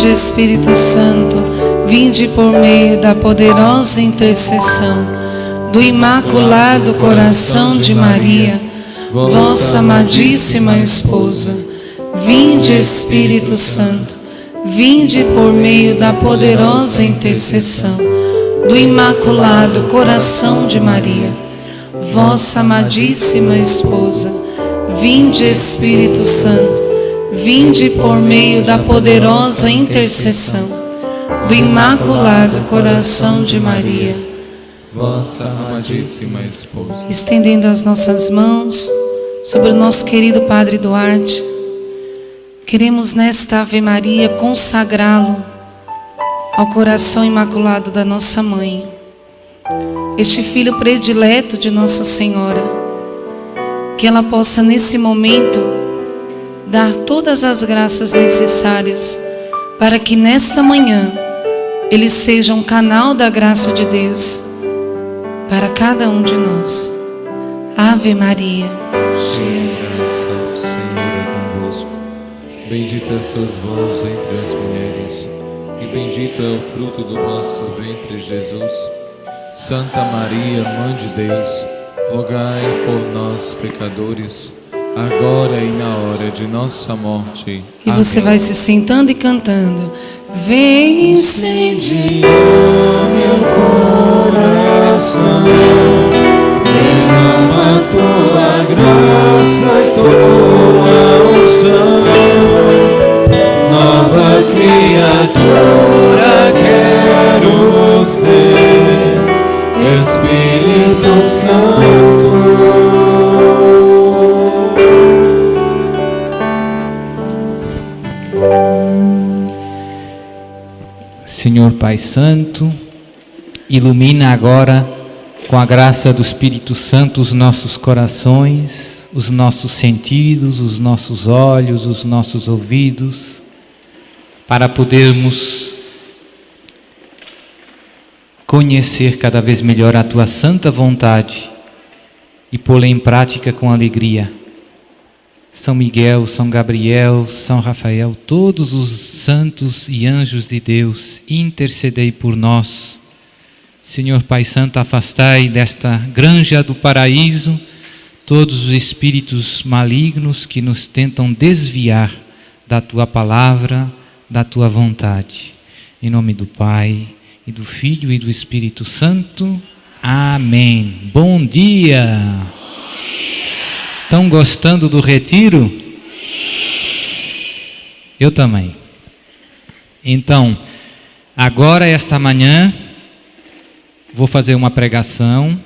Vinde, Espírito Santo, vinde por meio da poderosa intercessão do Imaculado Coração de Maria, vossa amadíssima esposa. Vinde, Espírito Santo, vinde por meio da poderosa intercessão do Imaculado Coração de Maria, vossa amadíssima esposa. Vinde, Espírito Santo, vinde por meio da poderosa intercessão do Imaculado Coração de Maria, vossa amadíssima esposa. Estendendo as nossas mãos sobre o nosso querido Padre Duarte, queremos nesta Ave Maria consagrá-lo ao coração imaculado da nossa mãe, este filho predileto de Nossa Senhora, que ela possa nesse momento dar todas as graças necessárias para que nesta manhã ele seja um canal da graça de Deus para cada um de nós. Ave Maria, cheia de graça, o Senhor é convosco. Bendita sois vós entre as mulheres, e bendito é o fruto do vosso ventre, Jesus. Santa Maria, Mãe de Deus, rogai por nós, pecadores, agora e na hora de nossa morte. E Amém. você vai se sentando e cantando. Vem incendiar meu coração, derrama tua graça e tua unção. Nova criatura quero ser, Espírito Santo. Senhor Pai Santo, ilumina agora com a graça do Espírito Santo os nossos corações, os nossos sentidos, os nossos olhos, os nossos ouvidos, para podermos conhecer cada vez melhor a Tua santa vontade e pô-la em prática com alegria. São Miguel, São Gabriel, São Rafael, todos os santos e anjos de Deus, intercedei por nós. Senhor Pai Santo, afastai desta granja do paraíso todos os espíritos malignos que nos tentam desviar da Tua palavra, da Tua vontade. Em nome do Pai, e do Filho e do Espírito Santo. Amém. Bom dia! Estão gostando do retiro? Eu também. Então, agora esta manhã, vou fazer uma pregação,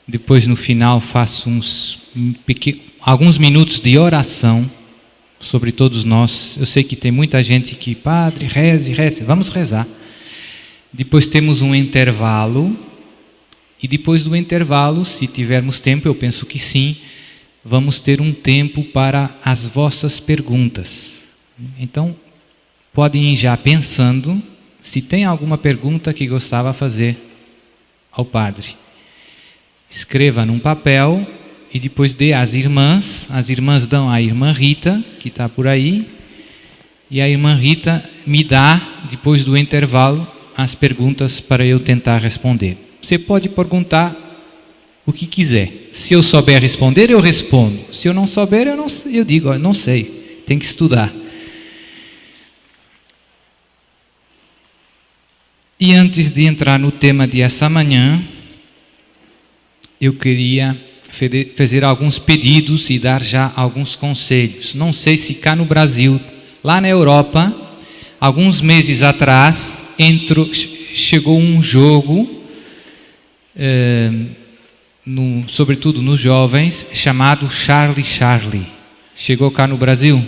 depois no final faço alguns minutos de oração sobre todos nós. Eu sei que tem muita gente que, Padre, reze, vamos rezar. Depois temos um intervalo, e depois do intervalo, se tivermos tempo, eu penso que sim, vamos ter um tempo para as vossas perguntas. Então, podem ir já pensando se tem alguma pergunta que gostava de fazer ao Padre. Escreva num papel e depois dê às irmãs. As irmãs dão à irmã Rita, que está por aí, e a irmã Rita me dá, depois do intervalo, as perguntas para eu tentar responder. Você pode perguntar o que quiser. Se eu souber responder, eu respondo. Se eu não souber, eu digo, não sei, tem que estudar. E antes de entrar no tema de essa manhã, eu queria fazer alguns pedidos e dar já alguns conselhos. Não sei se cá no Brasil, lá na Europa, alguns meses atrás, chegou um jogo, sobretudo nos jovens, chamado Charlie Charlie. Chegou cá no Brasil?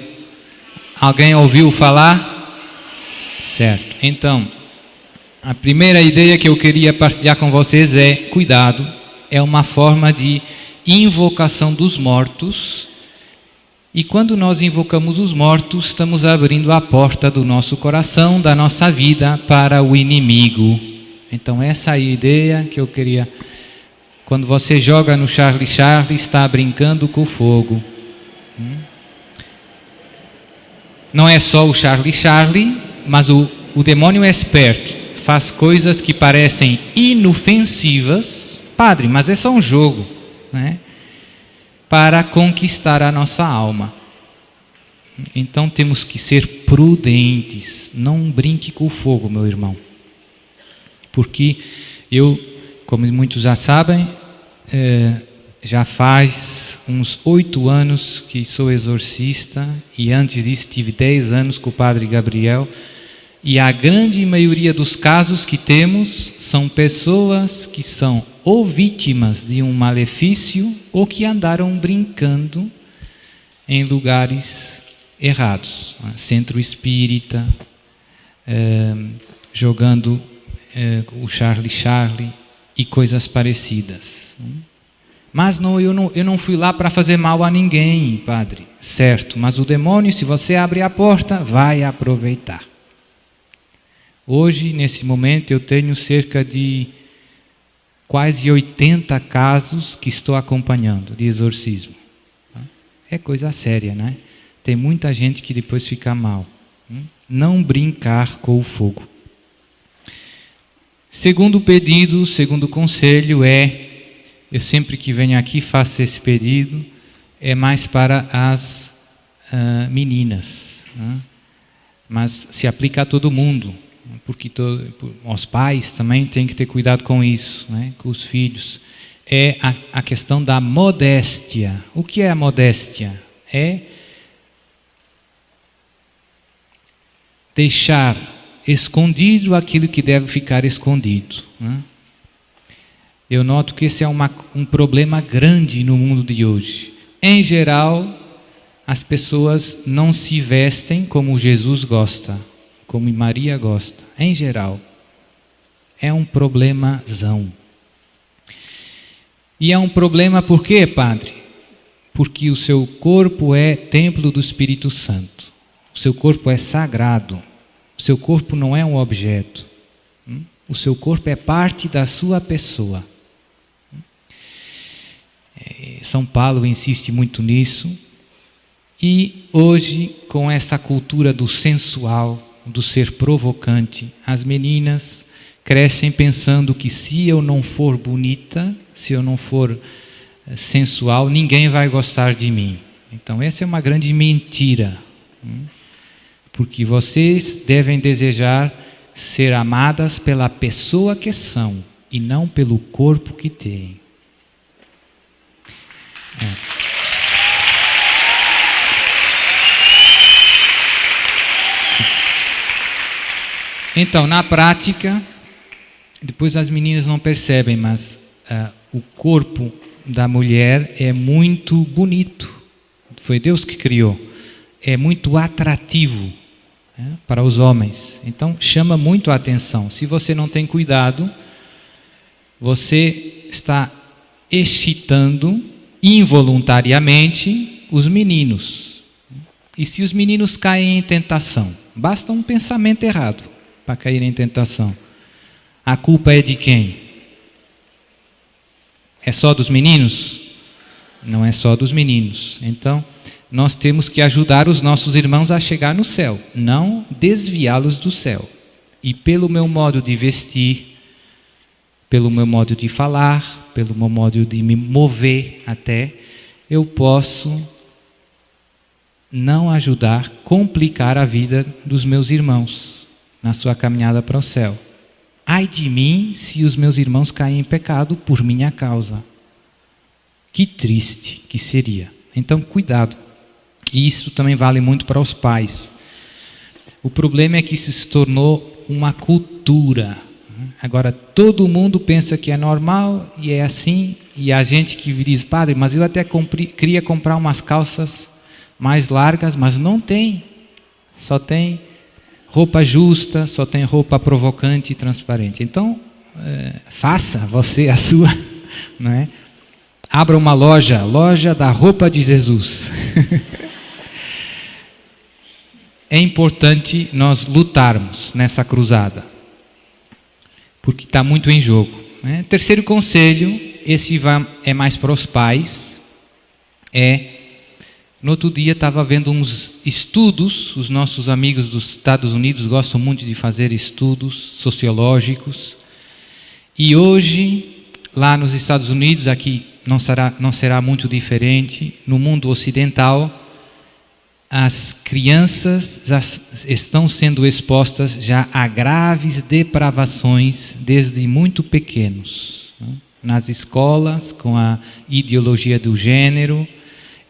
Alguém ouviu falar? Certo. Então, a primeira ideia que eu queria partilhar com vocês é: cuidado, é uma forma de invocação dos mortos, e quando nós invocamos os mortos, estamos abrindo a porta do nosso coração, da nossa vida, para o inimigo. Então essa é a ideia que eu queria. Quando você joga no Charlie Charlie, está brincando com o fogo. Não é só o Charlie Charlie, Mas o demônio é esperto, faz coisas que parecem inofensivas, padre, mas é só um jogo, né? Para conquistar a nossa alma. Então temos que ser prudentes, não brinque com o fogo, meu irmão. Porque eu, como muitos já sabem, já faz uns 8 anos que sou exorcista, e antes disso tive 10 anos com o padre Gabriel, e a grande maioria dos casos que temos são pessoas que são ou vítimas de um malefício ou que andaram brincando em lugares errados, centro espírita, jogando o Charlie e coisas parecidas. Mas eu não fui lá para fazer mal a ninguém, padre. Certo, mas o demônio, se você abrir a porta, vai aproveitar. Hoje, nesse momento, eu tenho cerca de quase 80 casos que estou acompanhando de exorcismo. É coisa séria, né? Tem muita gente que depois fica mal. Não brincar com o fogo. Segundo pedido, segundo conselho eu sempre que venho aqui faço esse pedido, é mais para as meninas, né? Mas se aplica a todo mundo, porque os pais também têm que ter cuidado com isso, né? Com os filhos. É a questão da modéstia. O que é a modéstia? É deixar escondido aquilo que deve ficar escondido, né? Eu noto que esse é um problema grande no mundo de hoje. Em geral, as pessoas não se vestem como Jesus gosta, como Maria gosta. Em geral, é um problemazão. E é um problema por quê, padre? Porque o seu corpo é templo do Espírito Santo. O seu corpo é sagrado. O seu corpo não é um objeto. O seu corpo é parte da sua pessoa. São Paulo insiste muito nisso. E hoje, com essa cultura do sensual, do ser provocante, as meninas crescem pensando que se eu não for bonita, se eu não for sensual, ninguém vai gostar de mim. Então essa é uma grande mentira. Porque vocês devem desejar ser amadas pela pessoa que são e não pelo corpo que têm. Então, na prática, depois as meninas não percebem, mas o corpo da mulher é muito bonito. Foi Deus que criou. É muito atrativo, né, para os homens. Então, chama muito a atenção. Se você não tem cuidado, você está excitando involuntariamente os meninos. E se os meninos caem em tentação? Basta um pensamento errado para cair em tentação. A culpa é de quem? É só dos meninos? Não é só dos meninos. Então, nós temos que ajudar os nossos irmãos a chegar no céu, não desviá-los do céu. E pelo meu modo de vestir, pelo meu modo de falar, pelo meu modo de me mover até, eu posso não ajudar, complicar a vida dos meus irmãos na sua caminhada para o céu. Ai de mim se os meus irmãos caem em pecado por minha causa. Que triste que seria. Então, cuidado. E isso também vale muito para os pais. O problema é que isso se tornou uma cultura. Agora, todo mundo pensa que é normal e é assim. E a gente que diz, padre, mas eu até queria comprar umas calças mais largas, mas não tem. Só tem roupa justa, só tem roupa provocante e transparente. Então, faça você a sua, não é? Abra uma loja da roupa de Jesus. É importante nós lutarmos nessa cruzada, porque está muito em jogo, né? Terceiro conselho, esse é mais para os pais, é No outro dia estava vendo uns estudos, os nossos amigos dos Estados Unidos gostam muito de fazer estudos sociológicos, e hoje, lá nos Estados Unidos, aqui não será muito diferente, no mundo ocidental, as crianças já estão sendo expostas já a graves depravações desde muito pequenos, né? Nas escolas, com a ideologia do gênero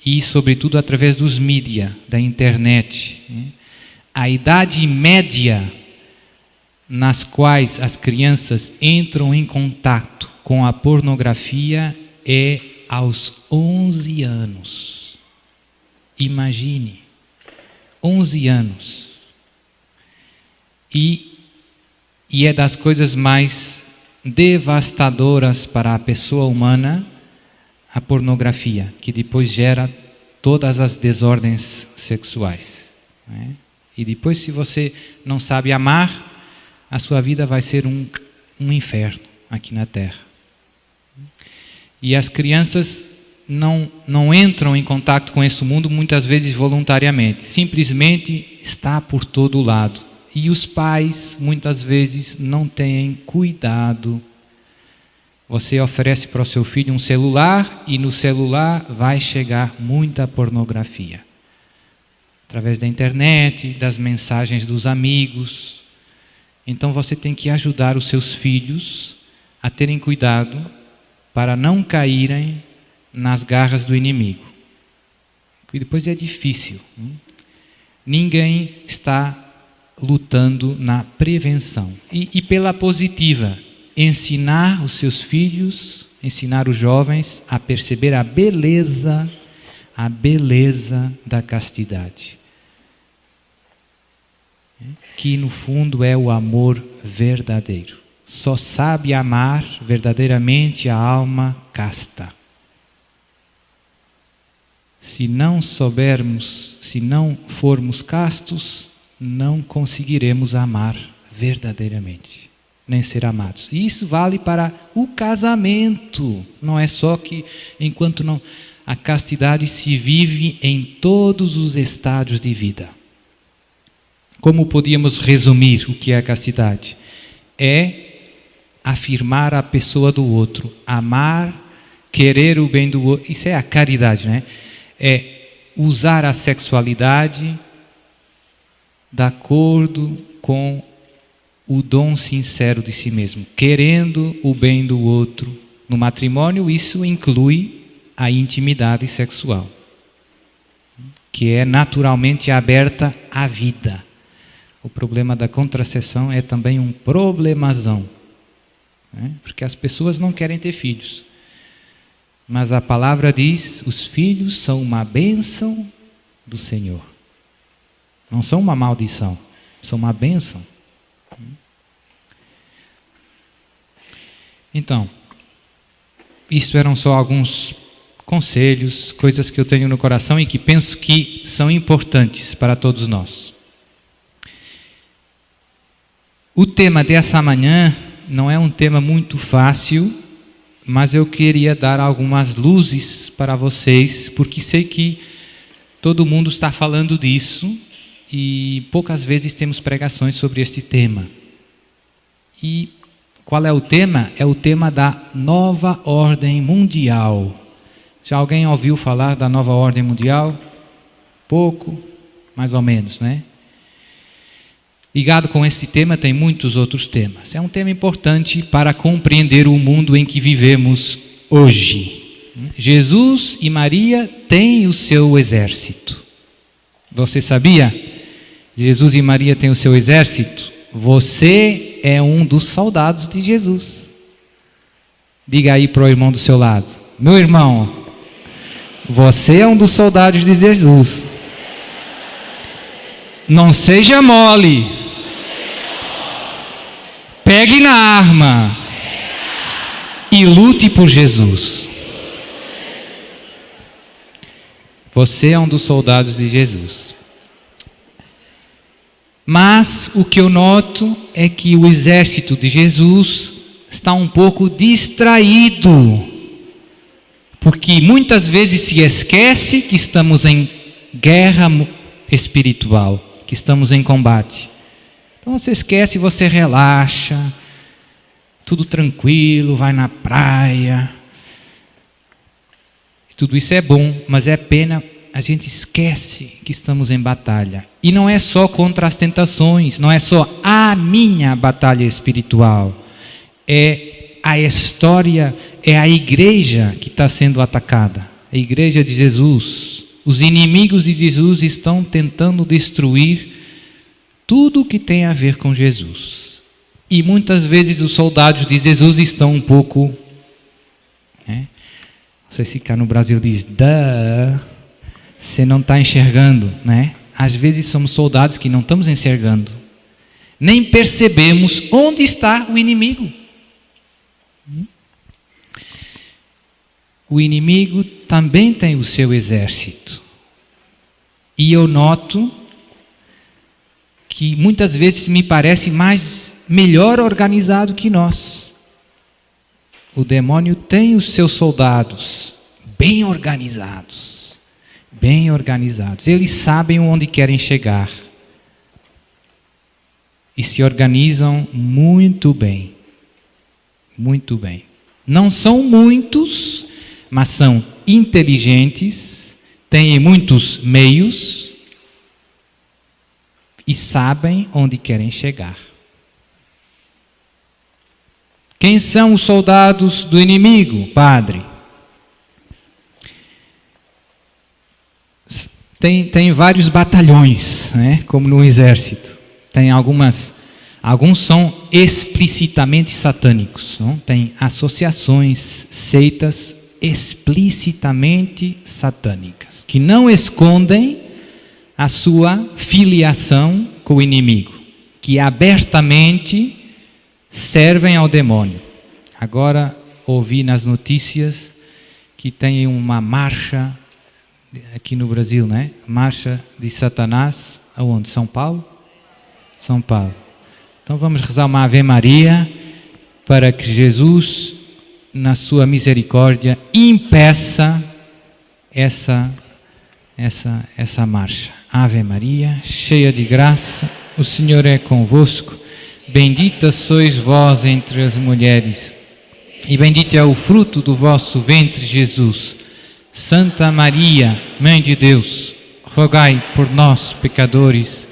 e, sobretudo, através dos mídias, da internet, né? A idade média nas quais as crianças entram em contato com a pornografia é aos 11 anos. Imagine, 11 anos. E é das coisas mais devastadoras para a pessoa humana, a pornografia, que depois gera todas as desordens sexuais, né? E depois, se você não sabe amar, a sua vida vai ser um inferno aqui na Terra. E as crianças não entram em contato com esse mundo muitas vezes voluntariamente, simplesmente está por todo lado. E os pais muitas vezes não têm cuidado. Você oferece para o seu filho um celular e no celular vai chegar muita pornografia. Através da internet, das mensagens dos amigos. Então você tem que ajudar os seus filhos a terem cuidado para não caírem nas garras do inimigo. E depois é difícil. Ninguém está lutando na prevenção. E pela positiva, ensinar os seus filhos, ensinar os jovens a perceber a beleza da castidade. Que no fundo é o amor verdadeiro. Só sabe amar verdadeiramente a alma casta. Se não soubermos, se não formos castos, não conseguiremos amar verdadeiramente, nem ser amados. E isso vale para o casamento. Não é só que enquanto não... A castidade se vive em todos os estádios de vida. Como podíamos resumir o que é a castidade? É afirmar a pessoa do outro, amar, querer o bem do outro. Isso é a caridade, né? É usar a sexualidade de acordo com o dom sincero de si mesmo, querendo o bem do outro. No matrimônio, isso inclui a intimidade sexual, que é naturalmente aberta à vida. O problema da contracepção é também um problemazão, né? Porque as pessoas não querem ter filhos. Mas a palavra diz, os filhos são uma bênção do Senhor. Não são uma maldição, são uma bênção. Então, isto eram só alguns conselhos, coisas que eu tenho no coração e que penso que são importantes para todos nós. O tema dessa manhã não é um tema muito fácil, mas eu queria dar algumas luzes para vocês, porque sei que todo mundo está falando disso e poucas vezes temos pregações sobre este tema. E qual é o tema? É o tema da nova ordem mundial. Já alguém ouviu falar da nova ordem mundial? Pouco, mais ou menos, né? Ligado com esse tema, tem muitos outros temas. É um tema importante para compreender o mundo em que vivemos hoje. Jesus e Maria têm o seu exército. Você sabia? Jesus e Maria têm o seu exército. Você é um dos soldados de Jesus. Diga aí para o irmão do seu lado: meu irmão, você é um dos soldados de Jesus. Não seja mole. Pegue na arma e lute por Jesus. Você é um dos soldados de Jesus. Mas o que eu noto é que o exército de Jesus está um pouco distraído, porque muitas vezes se esquece que estamos em guerra espiritual, que estamos em combate. Então você esquece, você relaxa, tudo tranquilo, vai na praia. Tudo isso é bom, mas é pena, a gente esquece que estamos em batalha. E não é só contra as tentações, não é só a minha batalha espiritual. É a história, é a igreja que está sendo atacada. A igreja de Jesus. Os inimigos de Jesus estão tentando destruir tudo o que tem a ver com Jesus. E muitas vezes os soldados de Jesus estão um pouco... Não sei se cá no Brasil diz, você não está enxergando, né? Às vezes somos soldados que não estamos enxergando. Nem percebemos onde está o inimigo. O inimigo também tem o seu exército. E eu noto que muitas vezes me parece melhor organizado que nós. O demônio tem os seus soldados bem organizados. Bem organizados. Eles sabem onde querem chegar. E se organizam muito bem. Muito bem. Não são muitos, mas são inteligentes, têm muitos meios e sabem onde querem chegar. Quem são os soldados do inimigo, padre? Tem vários batalhões, né? Como no exército. Tem alguns são explicitamente satânicos. Não? Tem associações, seitas explicitamente satânicas, que não escondem a sua filiação com o inimigo, que abertamente servem ao demônio. Agora ouvi nas notícias que tem uma marcha aqui no Brasil, né? Marcha de Satanás, aonde? São Paulo? São Paulo. Então vamos rezar uma Ave Maria para que Jesus, na sua misericórdia, impeça essa marcha. Ave Maria, cheia de graça, o Senhor é convosco. Bendita sois vós entre as mulheres, e bendito é o fruto do vosso ventre, Jesus. Santa Maria, Mãe de Deus, rogai por nós, pecadores,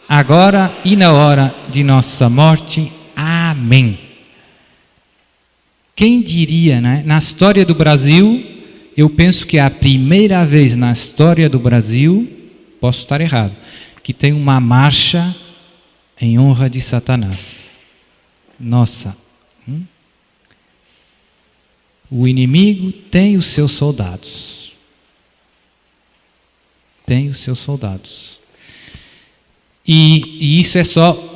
agora e na hora de nossa morte. Amém. Quem diria, né? Na história do Brasil, eu penso que é a primeira vez na história do Brasil, posso estar errado, que tem uma marcha em honra de Satanás. Nossa. O inimigo tem os seus soldados. Tem os seus soldados. E isso é só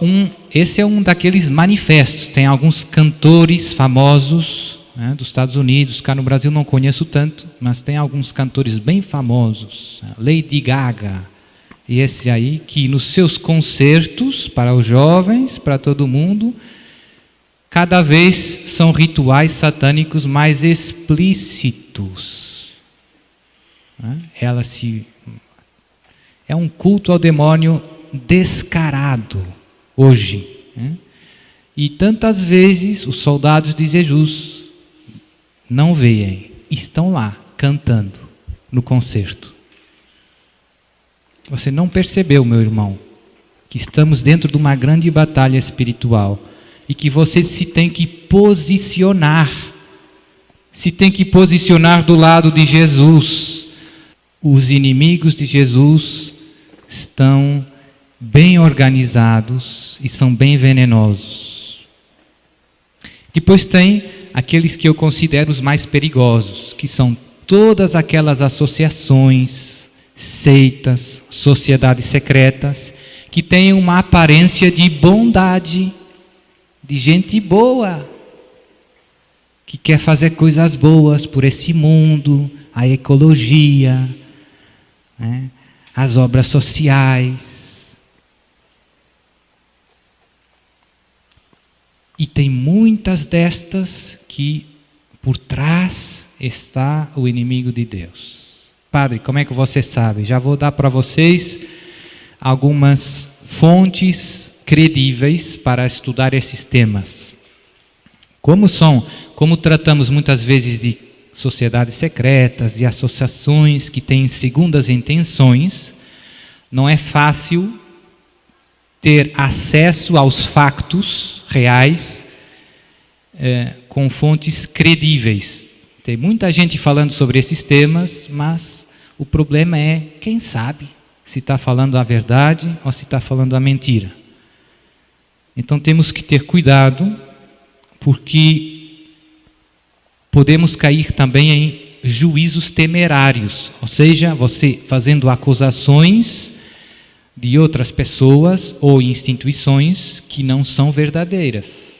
esse é um daqueles manifestos. Tem alguns cantores famosos, né, dos Estados Unidos, cá no Brasil não conheço tanto, mas tem alguns cantores bem famosos, Lady Gaga, e esse aí, que nos seus concertos, para os jovens, para todo mundo, cada vez são rituais satânicos mais explícitos. É um culto ao demônio descarado hoje. E tantas vezes os soldados de Jesus não veem, estão lá cantando no concerto. Você não percebeu, meu irmão, que estamos dentro de uma grande batalha espiritual e que você se tem que posicionar do lado de Jesus. Os inimigos de Jesus estão bem organizados e são bem venenosos. Depois tem aqueles que eu considero os mais perigosos, que são todas aquelas associações, seitas, sociedades secretas, que têm uma aparência de bondade, de gente boa, que quer fazer coisas boas por esse mundo, a ecologia, né, as obras sociais. E tem muitas destas que por trás está o inimigo de Deus. Padre, como é que você sabe? Já vou dar para vocês algumas fontes credíveis para estudar esses temas. Como tratamos muitas vezes de sociedades secretas, de associações que têm segundas intenções, não é fácil ter acesso aos fatos reais com fontes credíveis. Tem muita gente falando sobre esses temas, mas o problema é quem sabe se está falando a verdade ou se está falando a mentira. Então temos que ter cuidado, porque podemos cair também em juízos temerários, ou seja, você fazendo acusações de outras pessoas ou instituições que não são verdadeiras.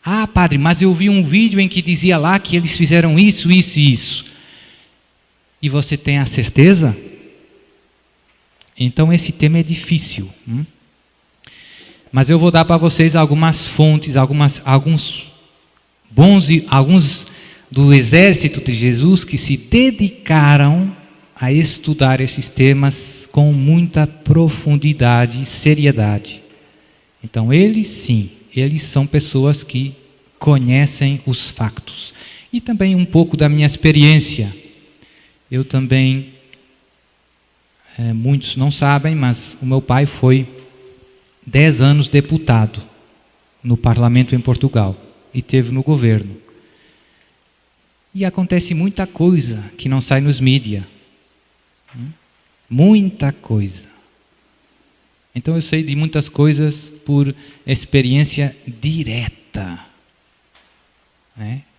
Ah, padre, mas eu vi um vídeo em que dizia lá que eles fizeram isso, isso e isso. E você tem a certeza? Então esse tema é difícil. Mas eu vou dar para vocês algumas fontes, alguns do exército de Jesus que se dedicaram a estudar esses temas com muita profundidade e seriedade. Então eles sim, eles são pessoas que conhecem os factos. E também um pouco da minha experiência. Eu também, muitos não sabem, mas o meu pai foi 10 anos deputado no parlamento em Portugal e teve no governo. E acontece muita coisa que não sai nos mídias. Muita coisa. Então eu sei de muitas coisas por experiência direta,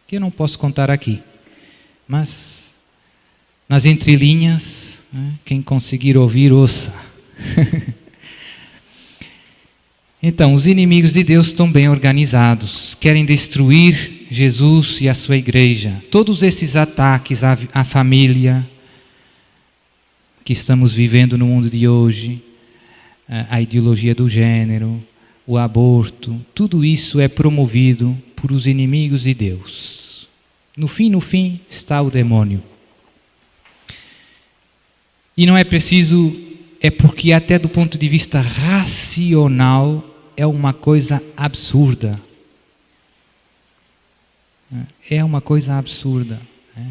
que eu não posso contar aqui. Mas nas entrelinhas, quem conseguir ouvir, ouça. Então, os inimigos de Deus estão bem organizados, querem destruir Jesus e a sua igreja. Todos esses ataques à família que estamos vivendo no mundo de hoje, a ideologia do gênero, o aborto, tudo isso é promovido por os inimigos de Deus. No fim está o demônio. E não é preciso, é porque até do ponto de vista racional é uma coisa absurda. É uma coisa absurda.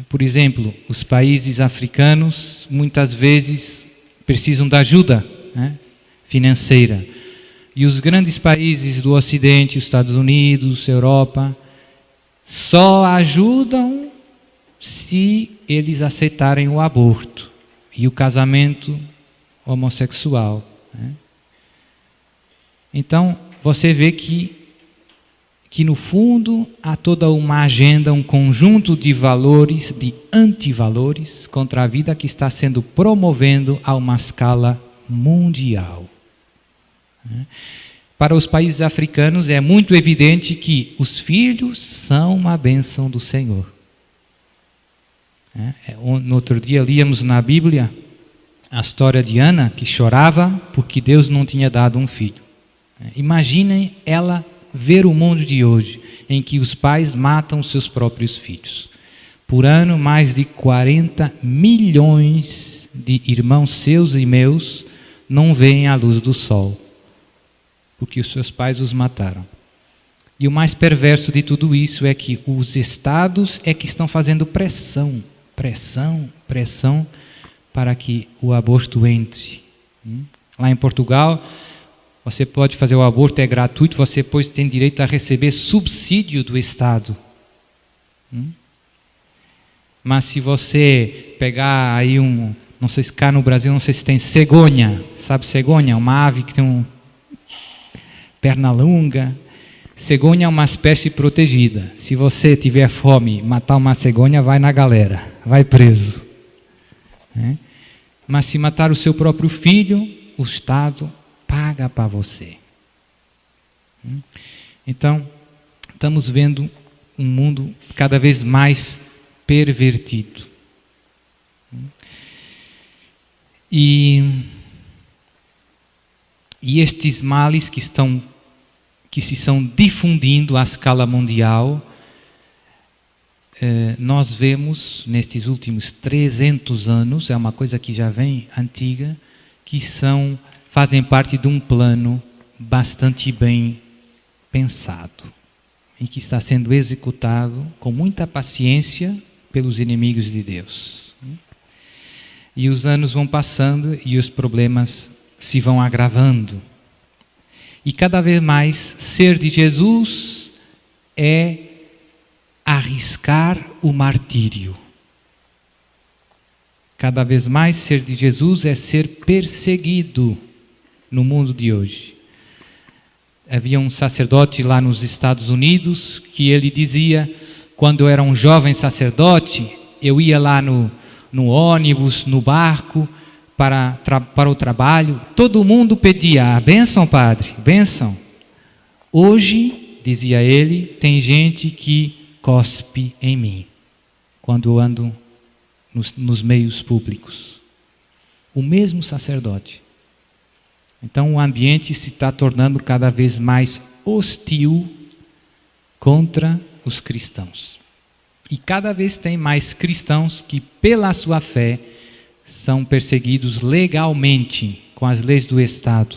Por exemplo, os países africanos muitas vezes precisam de ajuda financeira. E os grandes países do Ocidente, os Estados Unidos, Europa, só ajudam se eles aceitarem o aborto e o casamento homossexual. Então, você vê que no fundo há toda uma agenda, um conjunto de valores, de antivalores contra a vida que está sendo promovendo a uma escala mundial. Para os países africanos é muito evidente que os filhos são uma bênção do Senhor. No outro dia líamos na Bíblia a história de Ana, que chorava porque Deus não tinha dado um filho. Imaginem ela ver o mundo de hoje, em que os pais matam seus próprios filhos. Por ano, mais de 40 milhões de irmãos seus e meus não veem a luz do sol, porque os seus pais os mataram. E o mais perverso de tudo isso é que os estados é que estão fazendo pressão para que o aborto entre. Lá em Portugal, você pode fazer o aborto, é gratuito, você depois tem direito a receber subsídio do Estado. Mas se você pegar aí não sei se cá no Brasil, não sei se tem cegonha, sabe cegonha? Uma ave que tem perna longa. Cegonha é uma espécie protegida. Se você tiver fome, matar uma cegonha, vai na galera, vai preso. Mas se matar o seu próprio filho, o Estado paga para você. Então, estamos vendo um mundo cada vez mais pervertido. E estes males que se estão difundindo à escala mundial nós vemos nestes últimos 300 anos, é uma coisa que já vem antiga, que fazem parte de um plano bastante bem pensado e que está sendo executado com muita paciência pelos inimigos de Deus. E os anos vão passando e os problemas se vão agravando. E cada vez mais ser de Jesus é arriscar o martírio. Cada vez mais ser de Jesus é ser perseguido no mundo de hoje. Havia um sacerdote lá nos Estados Unidos que ele dizia, quando eu era um jovem sacerdote, eu ia lá no ônibus, no barco, para o trabalho, todo mundo pedia, bênção, padre, bênção. Hoje, dizia ele, tem gente que cospe em mim, quando eu ando nos meios públicos. O mesmo sacerdote. Então o ambiente se está tornando cada vez mais hostil contra os cristãos. E cada vez tem mais cristãos que, pela sua fé, são perseguidos legalmente, com as leis do Estado.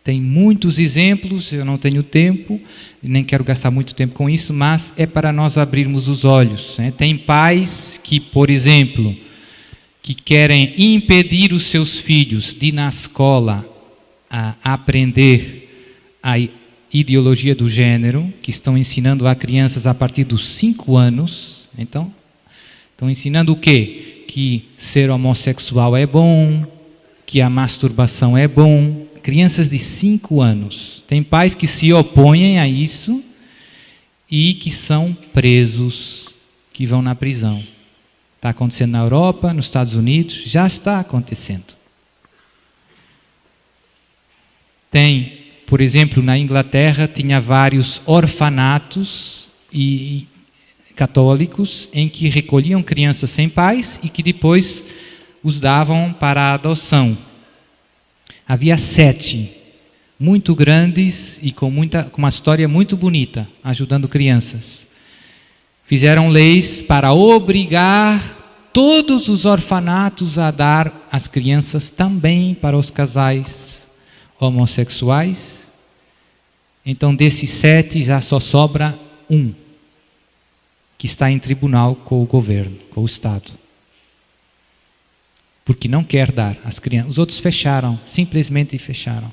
Tem muitos exemplos, eu não tenho tempo, nem quero gastar muito tempo com isso, mas é para nós abrirmos os olhos. Tem pais que, por exemplo, que querem impedir os seus filhos de ir na escola a aprender a ideologia do gênero, que estão ensinando a crianças a partir dos 5 anos. Então, estão ensinando o quê? Que ser homossexual é bom, que a masturbação é bom. Crianças de 5 anos. Tem pais que se opõem a isso e que são presos, que vão na prisão. Está acontecendo na Europa, nos Estados Unidos, já está acontecendo. Tem, por exemplo, na Inglaterra, tinha vários orfanatos e católicos em que recolhiam crianças sem pais e que depois os davam para a adoção. Havia 7, muito grandes e com uma história muito bonita, ajudando crianças. Fizeram leis para obrigar todos os orfanatos a dar as crianças também para os casais homossexuais. Então, desses 7, já só sobra um, que está em tribunal com o governo, com o Estado. Porque não quer dar às crianças. Os outros fecharam, simplesmente fecharam.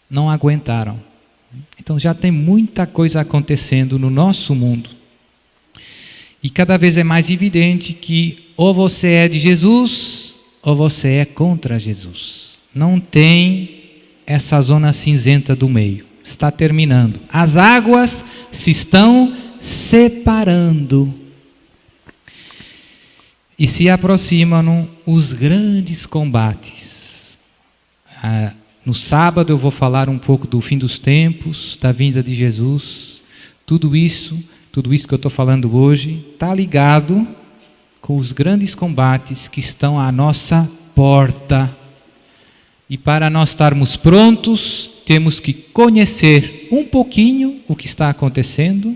Não aguentaram. Então já tem muita coisa acontecendo no nosso mundo. E cada vez é mais evidente que ou você é de Jesus, ou você é contra Jesus. Não tem essa zona cinzenta do meio. Está terminando. As águas se estão separando. E se aproximam os grandes combates. No sábado eu vou falar um pouco do fim dos tempos, da vinda de Jesus. Tudo isso que eu estou falando hoje, está ligado com os grandes combates que estão à nossa porta. E para nós estarmos prontos, temos que conhecer um pouquinho o que está acontecendo,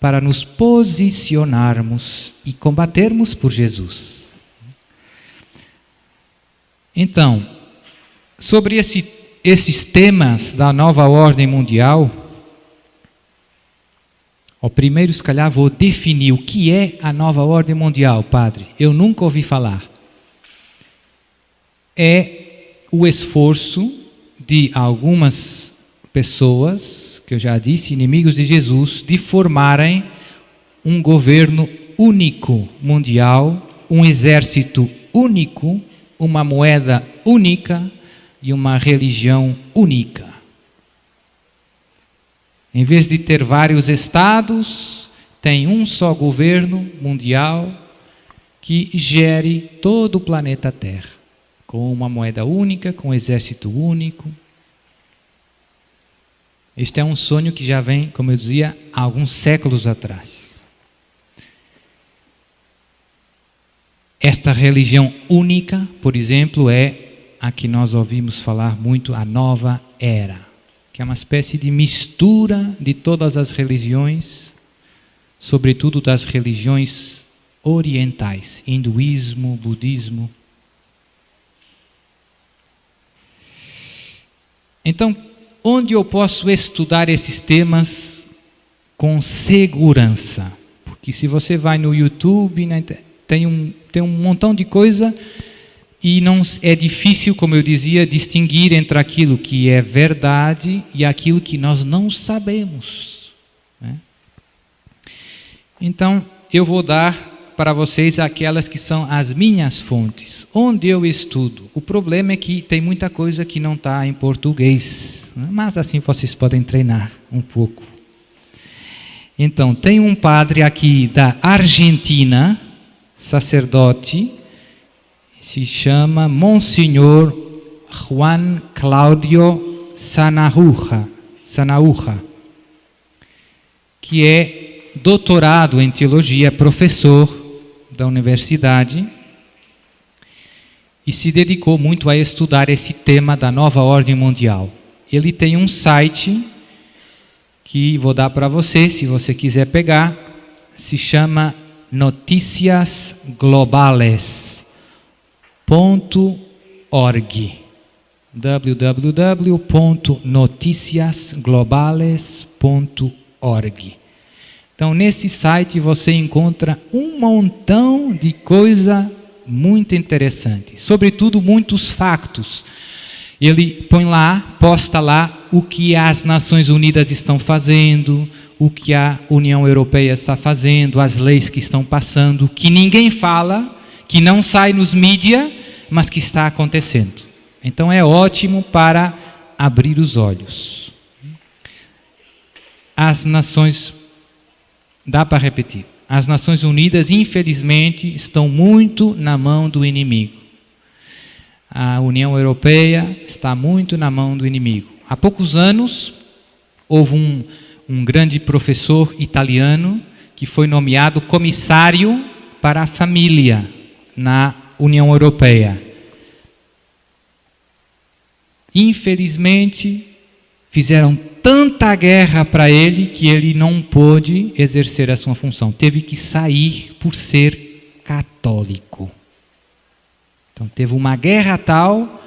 para nos posicionarmos e combatermos por Jesus. Então, sobre esses temas da nova ordem mundial, primeiro, se calhar, vou definir o que é a nova ordem mundial, padre. Eu nunca ouvi falar. É o esforço de algumas pessoas, que eu já disse, inimigos de Jesus, de formarem um governo único mundial, um exército único, uma moeda única e uma religião única. Em vez de ter vários estados, tem um só governo mundial que gere todo o planeta Terra, com uma moeda única, com um exército único. Este é um sonho que já vem, como eu dizia, há alguns séculos atrás. Esta religião única, por exemplo, é a que nós ouvimos falar muito, a nova era, que é uma espécie de mistura de todas as religiões, sobretudo das religiões orientais, hinduísmo, budismo. Então, onde eu posso estudar esses temas com segurança? Porque se você vai no YouTube, tem um montão de coisa e não é difícil, como eu dizia, distinguir entre aquilo que é verdade e aquilo que nós não sabemos, né? Então, eu vou dar para vocês aquelas que são as minhas fontes, onde eu estudo. O problema é que tem muita coisa que não está em português, né? Mas assim vocês podem treinar um pouco. Então, tem um padre aqui da Argentina, sacerdote, se chama Monsenhor Juan Claudio Sanahúja, que é doutorado em teologia, professor da universidade, e se dedicou muito a estudar esse tema da nova ordem mundial. Ele tem um site que vou dar para você, se você quiser pegar, se chama noticiasglobales.org, www.noticiasglobales.org. Então, nesse site você encontra um montão de coisa muito interessante, sobretudo muitos factos. Ele põe lá, posta lá o que as Nações Unidas estão fazendo, o que a União Europeia está fazendo, as leis que estão passando, que ninguém fala, que não sai nos mídias, mas que está acontecendo. Então é ótimo para abrir os olhos. As Nações, dá para repetir, as Nações Unidas, infelizmente, estão muito na mão do inimigo. A União Europeia está muito na mão do inimigo. Há poucos anos, houve um grande professor italiano que foi nomeado comissário para a família na União Europeia. Infelizmente, fizeram tanta guerra para ele que ele não pôde exercer a sua função. Teve que sair por ser católico. Então, teve uma guerra tal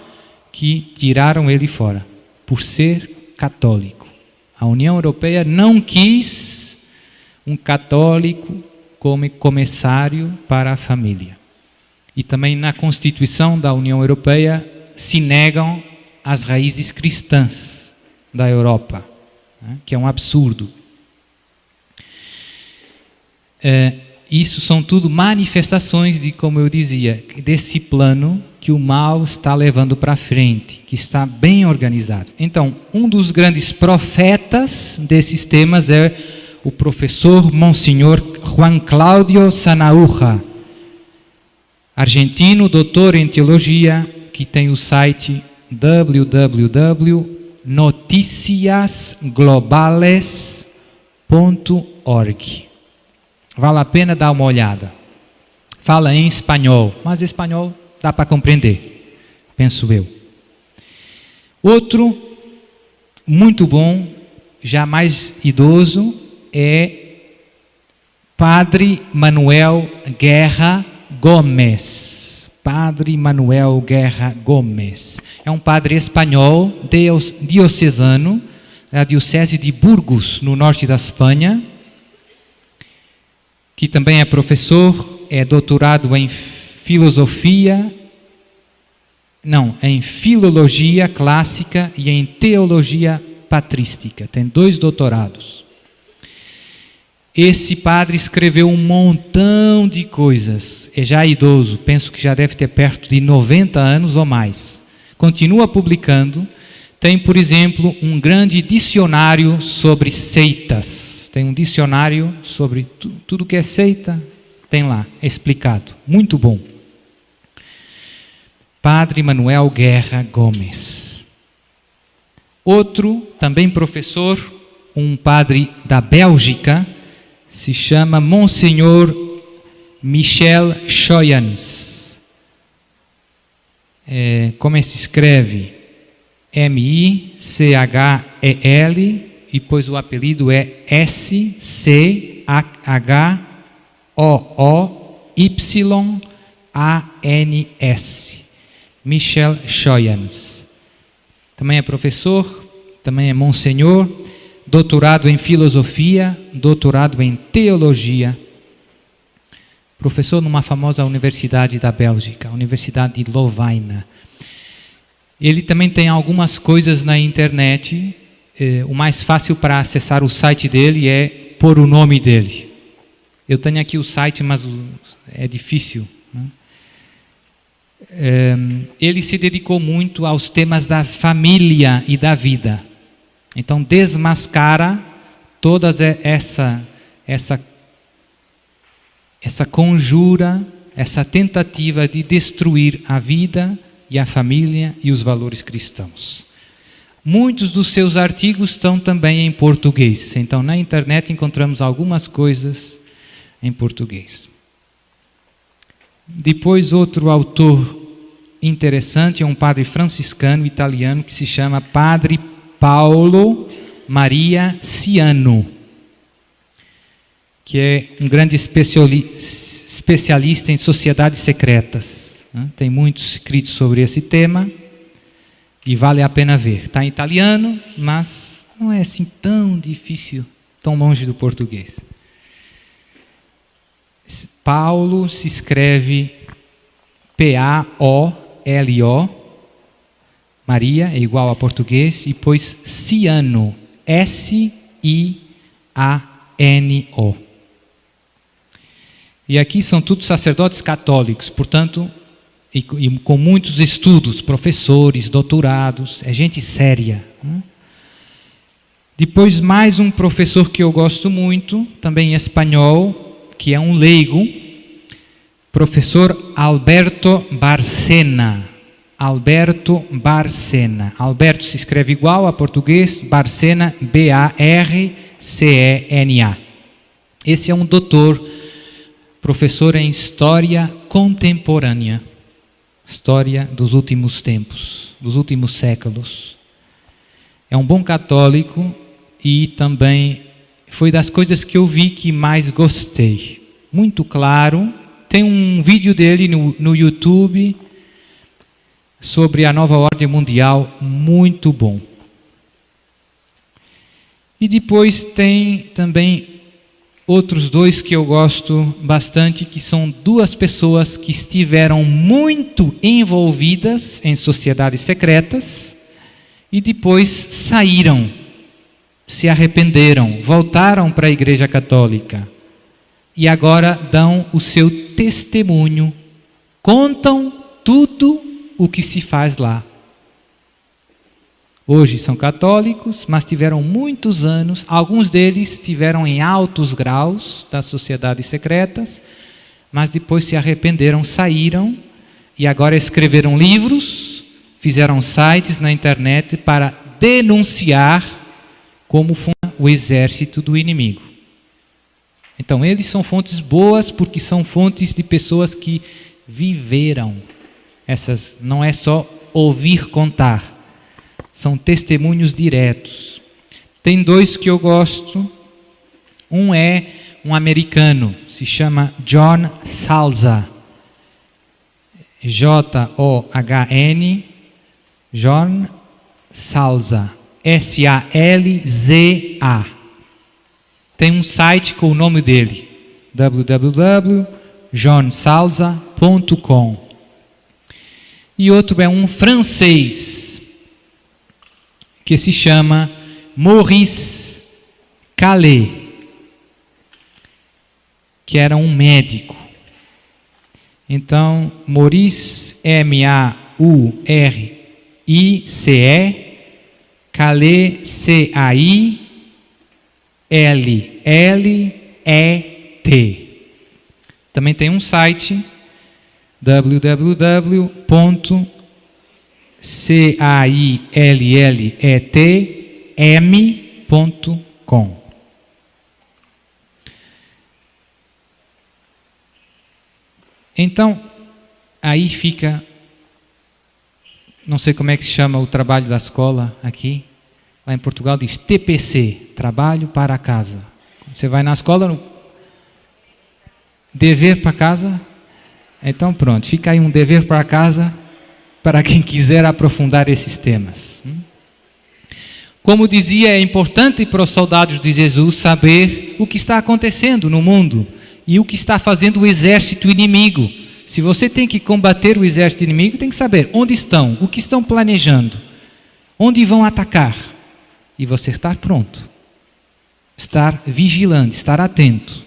que tiraram ele fora, por ser católico. A União Europeia não quis um católico como comissário para a família. E também na Constituição da União Europeia se negam as raízes cristãs da Europa, né? Que é um absurdo. Isso são tudo manifestações de, como eu dizia, desse plano que o mal está levando para frente, que está bem organizado. Então, um dos grandes profetas desses temas é o professor Monsenhor Juan Claudio Sanahúja, argentino, doutor em teologia, que tem o site www.noticiasglobales.org. Vale a pena dar uma olhada. Fala em espanhol, mas espanhol dá para compreender, penso eu. Outro, muito bom, já mais idoso, é Padre Manuel Guerra Gomes. Padre Manuel Guerra Gomes. É um padre espanhol, diocesano, da diocese de Burgos, no norte da Espanha, que também é professor, é doutorado em em filologia clássica e em teologia patrística. Tem 2 doutorados. Esse padre escreveu um montão de coisas. É já idoso, penso que já deve ter perto de 90 anos ou mais. Continua publicando. Tem, por exemplo, um grande dicionário sobre seitas. Tem um dicionário sobre tudo que é seita, tem lá, é explicado. Muito bom. Padre Manuel Guerra Gomes. Outro, também professor, um padre da Bélgica, se chama Monsenhor Michel Schoyens. Como se escreve? Michel, e depois o apelido é SCHOYENS. Schoyans. Michel Schoyans. Também é professor, também é monsenhor, doutorado em filosofia, doutorado em teologia. Professor numa famosa universidade da Bélgica, a Universidade de Lovaina. Ele também tem algumas coisas na internet. O mais fácil para acessar o site dele é pôr o nome dele. Eu tenho aqui o site, mas é difícil, né? Ele se dedicou muito aos temas da família e da vida. Então desmascara toda essa conjura, essa tentativa de destruir a vida e a família e os valores cristãos. Muitos dos seus artigos estão também em português. Então na internet encontramos algumas coisas em português. Depois outro autor interessante é um padre franciscano italiano que se chama Padre Paolo Maria Ciano, que é um grande especialista em sociedades secretas. Tem muitos escritos sobre esse tema e vale a pena ver. Está em italiano, mas não é assim tão difícil, tão longe do português. Paulo se escreve P-A-O-L-O, Maria é igual a português, e depois Ciano, S-I-A-N-O. E aqui são todos sacerdotes católicos, portanto, e com muitos estudos, professores, doutorados, é gente séria. Depois mais um professor que eu gosto muito, também em espanhol, que é um leigo, professor Alberto Bárcena. Alberto Bárcena. Alberto se escreve igual a português, Bárcena, B-A-R-C-E-N-A. Esse é um doutor, professor em História Contemporânea. História dos últimos tempos, dos últimos séculos. É um bom católico e também foi das coisas que eu vi que mais gostei. Muito claro. Tem um vídeo dele no YouTube sobre a nova ordem mundial, muito bom. E depois tem também outros dois que eu gosto bastante, que são duas pessoas que estiveram muito envolvidas em sociedades secretas e depois saíram, se arrependeram, voltaram para a Igreja Católica e agora dão o seu testemunho, contam tudo o que se faz lá. Hoje são católicos, mas tiveram muitos anos, alguns deles estiveram em altos graus das sociedades secretas, mas depois se arrependeram, saíram e agora escreveram livros, fizeram sites na internet para denunciar como funciona o exército do inimigo. Então eles são fontes boas porque são fontes de pessoas que viveram. Essas não é só ouvir contar. São testemunhos diretos. Tem dois que eu gosto. Um é um americano, se chama John Salza. J-O-H-N, John Salza. S-A-L-Z-A. Tem um site com o nome dele, www.johnsalza.com. E outro é um francês, que se chama Maurice Calais, que era um médico. Então, Maurice, M-A-U-R-I-C-E, Calais, C-A-I-L-L-E-T. Também tem um site, www.cailletem.com. Então, aí fica, não sei como é que se chama o trabalho da escola aqui, lá em Portugal diz TPC, trabalho para casa. Você vai na escola, Dever para casa? Então pronto, fica aí um dever para casa para quem quiser aprofundar esses temas. Como dizia, é importante para os soldados de Jesus saber o que está acontecendo no mundo e o que está fazendo o exército inimigo. Se você tem que combater o exército inimigo, tem que saber onde estão, o que estão planejando, onde vão atacar. E você estar pronto, estar vigilante, estar atento.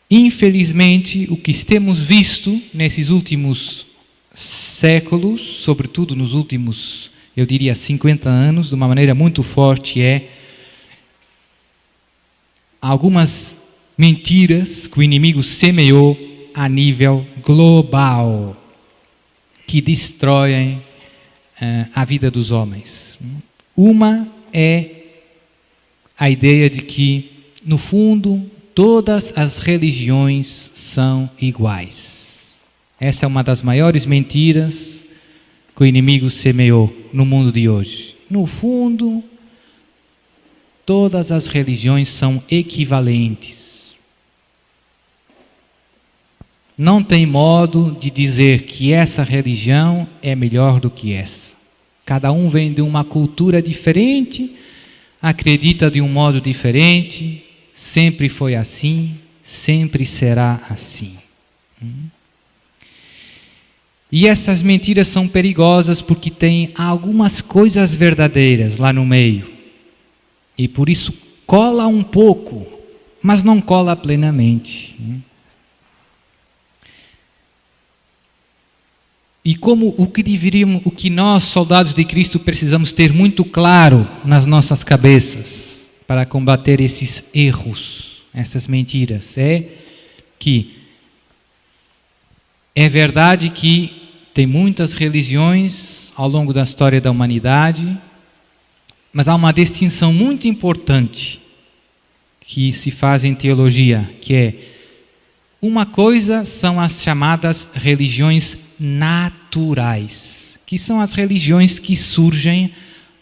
Infelizmente, o que temos visto nesses últimos séculos, sobretudo nos últimos, eu diria, 50 anos, de uma maneira muito forte, é algumas mentiras que o inimigo semeou a nível global, que destroem a vida dos homens. Uma é a ideia de que, no fundo, todas as religiões são iguais. Essa é uma das maiores mentiras que o inimigo semeou no mundo de hoje. No fundo, todas as religiões são equivalentes. Não tem modo de dizer que essa religião é melhor do que essa. Cada um vem de uma cultura diferente, acredita de um modo diferente. Sempre foi assim, sempre será assim. E essas mentiras são perigosas porque tem algumas coisas verdadeiras lá no meio. E por isso cola um pouco, mas não cola plenamente. E como o que nós, soldados de Cristo, precisamos ter muito claro nas nossas cabeças, para combater esses erros, essas mentiras, é que é verdade que tem muitas religiões ao longo da história da humanidade, mas há uma distinção muito importante que se faz em teologia, que é uma coisa são as chamadas religiões naturais, que são as religiões que surgem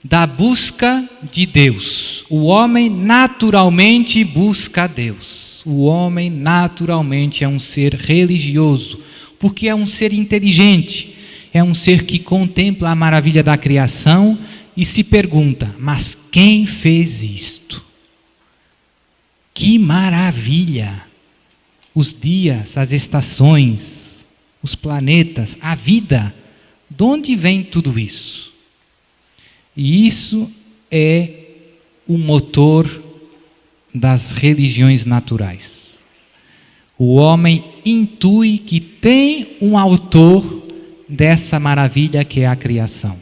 da busca de Deus. O homem naturalmente busca Deus. O homem naturalmente é um ser religioso, porque é um ser inteligente, é um ser que contempla a maravilha da criação e se pergunta, mas quem fez isto? Que maravilha! Os dias, as estações, os planetas, a vida, de onde vem tudo isso? E isso é o motor das religiões naturais. O homem intui que tem um autor dessa maravilha que é a criação.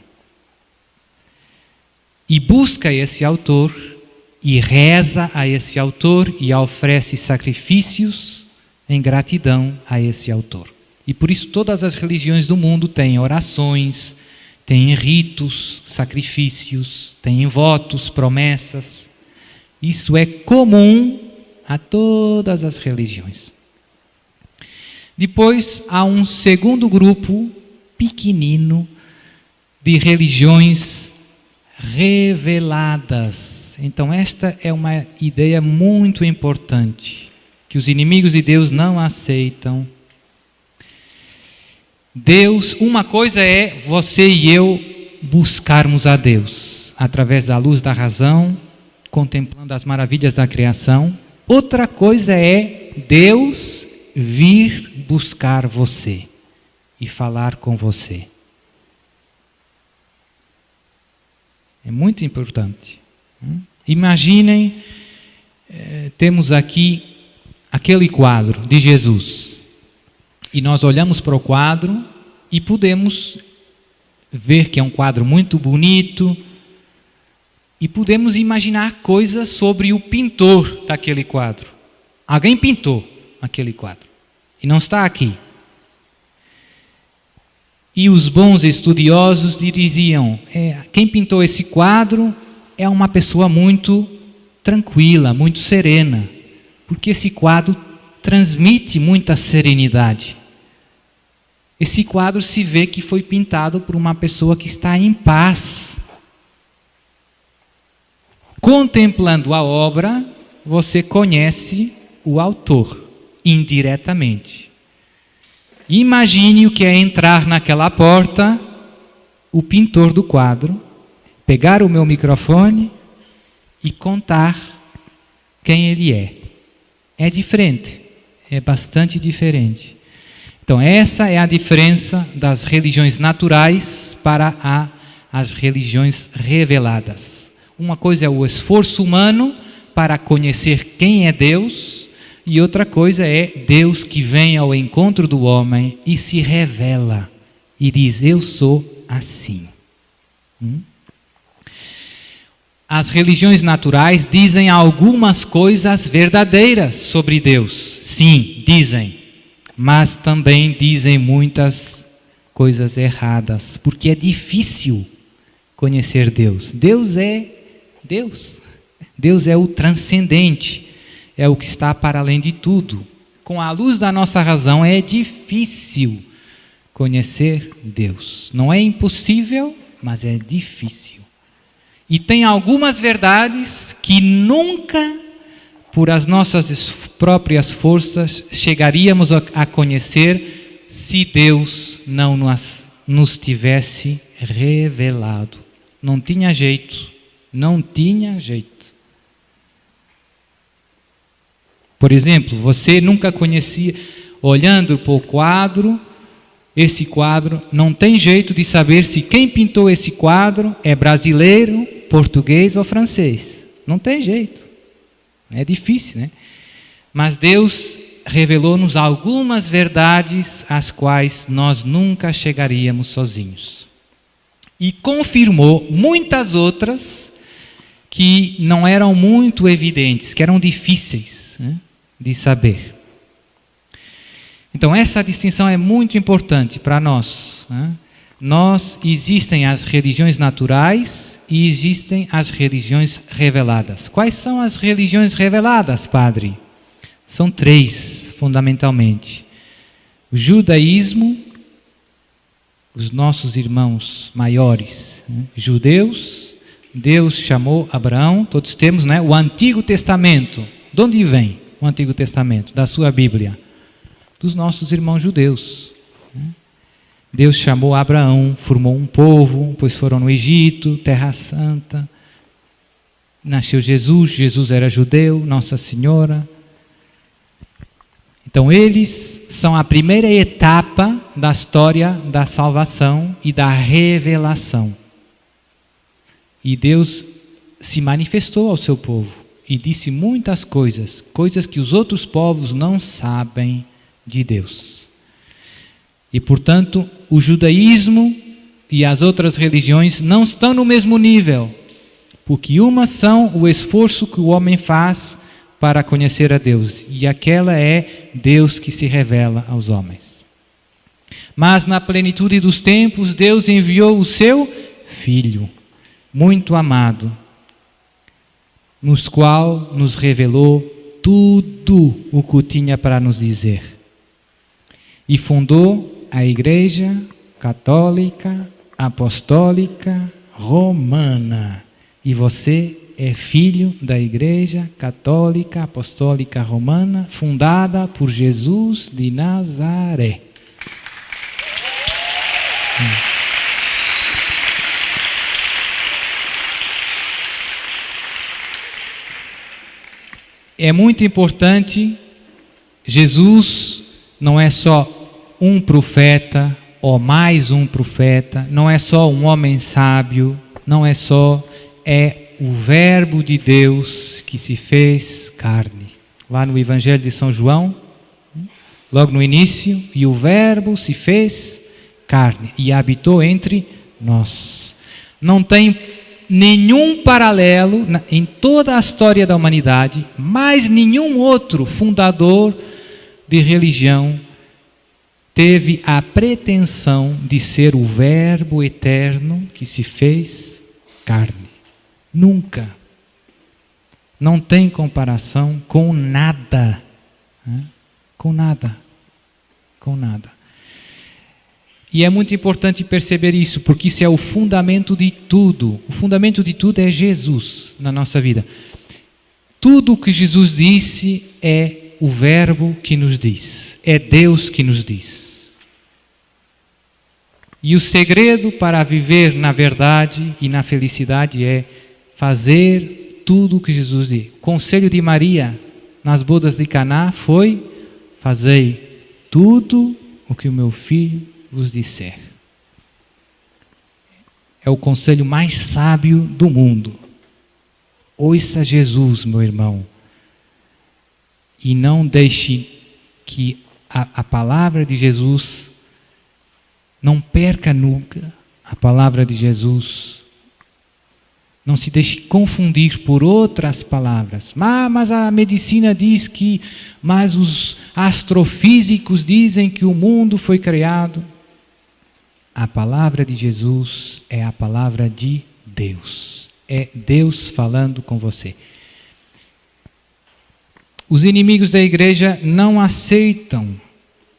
E busca esse autor, e reza a esse autor, e oferece sacrifícios em gratidão a esse autor. E por isso todas as religiões do mundo têm orações, tem ritos, sacrifícios, tem votos, promessas. Isso é comum a todas as religiões. Depois há um segundo grupo pequenino de religiões reveladas. Então esta é uma ideia muito importante, que os inimigos de Deus não aceitam. Deus, uma coisa é você e eu buscarmos a Deus através da luz da razão, contemplando as maravilhas da criação. Outra coisa é Deus vir buscar você e falar com você. É muito importante. Imaginem, temos aqui aquele quadro de Jesus. E nós olhamos para o quadro e podemos ver que é um quadro muito bonito e podemos imaginar coisas sobre o pintor daquele quadro. Alguém pintou aquele quadro e não está aqui. E os bons estudiosos diziam, quem pintou esse quadro é uma pessoa muito tranquila, muito serena, porque esse quadro transmite muita serenidade. Esse quadro se vê que foi pintado por uma pessoa que está em paz. contemplando a obra, você conhece o autor indiretamente. Imagine o que é entrar naquela porta, o pintor do quadro, pegar o meu microfone e contar quem ele é. É diferente, é bastante diferente. Então, essa é a diferença das religiões naturais para as religiões reveladas. Uma coisa é o esforço humano para conhecer quem é Deus, e outra coisa é Deus que vem ao encontro do homem e se revela e diz: eu sou assim. As religiões naturais dizem algumas coisas verdadeiras sobre Deus. Sim, dizem. Mas também dizem muitas coisas erradas. Porque é difícil conhecer Deus. Deus é Deus. Deus é o transcendente. É o que está para além de tudo. Com a luz da nossa razão é difícil conhecer Deus. Não é impossível, mas é difícil. E tem algumas verdades que nunca, por as nossas próprias forças, chegaríamos a conhecer se Deus não nos tivesse revelado. Não tinha jeito. Não tinha jeito. Por exemplo, você nunca conhecia, olhando para o quadro, esse quadro, não tem jeito de saber se quem pintou esse quadro é brasileiro, português ou francês. Não tem jeito. É difícil, né? Mas Deus revelou-nos algumas verdades às quais nós nunca chegaríamos sozinhos. E confirmou muitas outras que não eram muito evidentes, que eram difíceis, né, de saber. Então essa distinção é muito importante para nós. Existem as religiões naturais e existem as religiões reveladas. Quais são as religiões reveladas, padre? São 3, fundamentalmente. O judaísmo, os nossos irmãos maiores, judeus, Deus chamou Abraão, todos temos, né, o Antigo Testamento. De onde vem o Antigo Testamento? Da sua Bíblia. Dos nossos irmãos judeus. Deus chamou Abraão, formou um povo, depois foram no Egito, Terra Santa. Nasceu Jesus, Jesus era judeu, Nossa Senhora. Então eles são a primeira etapa da história da salvação e da revelação. E Deus se manifestou ao seu povo e disse muitas coisas, coisas que os outros povos não sabem de Deus. E portanto, o judaísmo e as outras religiões não estão no mesmo nível, porque umas são o esforço que o homem faz para conhecer a Deus, e aquela é Deus que se revela aos homens. Mas na plenitude dos tempos, Deus enviou o seu Filho, muito amado, nos qual nos revelou tudo o que tinha para nos dizer. E fundou a Igreja Católica, Apostólica, Romana. E você é filho da Igreja Católica, Apostólica, Romana, fundada por Jesus de Nazaré. É muito importante, Jesus não é só um profeta ou mais um profeta, não é só um homem sábio, não é só, é o Verbo de Deus que se fez carne. Lá no Evangelho de São João, logo no início, e o Verbo se fez carne e habitou entre nós. Não tem nenhum paralelo em toda a história da humanidade, mais nenhum outro fundador de religião teve a pretensão de ser o Verbo eterno que se fez carne. Nunca. Não tem comparação com nada. Com nada. Com nada. E é muito importante perceber isso, porque isso é o fundamento de tudo. O fundamento de tudo é Jesus na nossa vida. Tudo o que Jesus disse é o Verbo que nos diz. É Deus que nos diz. E o segredo para viver na verdade e na felicidade é fazer tudo o que Jesus disse. O conselho de Maria nas bodas de Caná foi: fazei tudo o que o meu filho vos disser. É o conselho mais sábio do mundo. Ouça Jesus, meu irmão, e não deixe que a palavra de Jesus, não perca nunca a palavra de Jesus. Não se deixe confundir por outras palavras. Mas a medicina diz que, mas os astrofísicos dizem que o mundo foi criado. A palavra de Jesus é a palavra de Deus. É Deus falando com você. Os inimigos da igreja não aceitam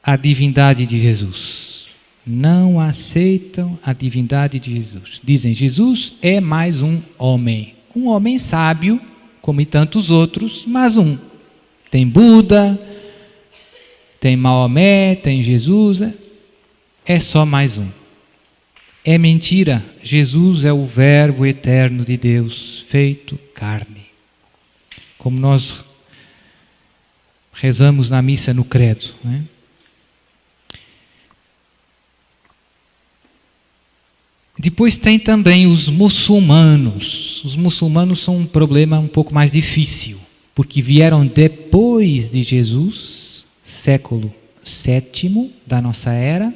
a divindade de Jesus. Não aceitam a divindade de Jesus. Dizem: Jesus é mais um homem sábio, como tantos outros, mas um. Tem Buda, tem Maomé, tem Jesus, é só mais um. É mentira. Jesus é o Verbo eterno de Deus, feito carne. Como nós rezamos na missa no credo, né? Depois tem também os muçulmanos. Os muçulmanos são um problema um pouco mais difícil, porque vieram depois de Jesus, século VII da nossa era,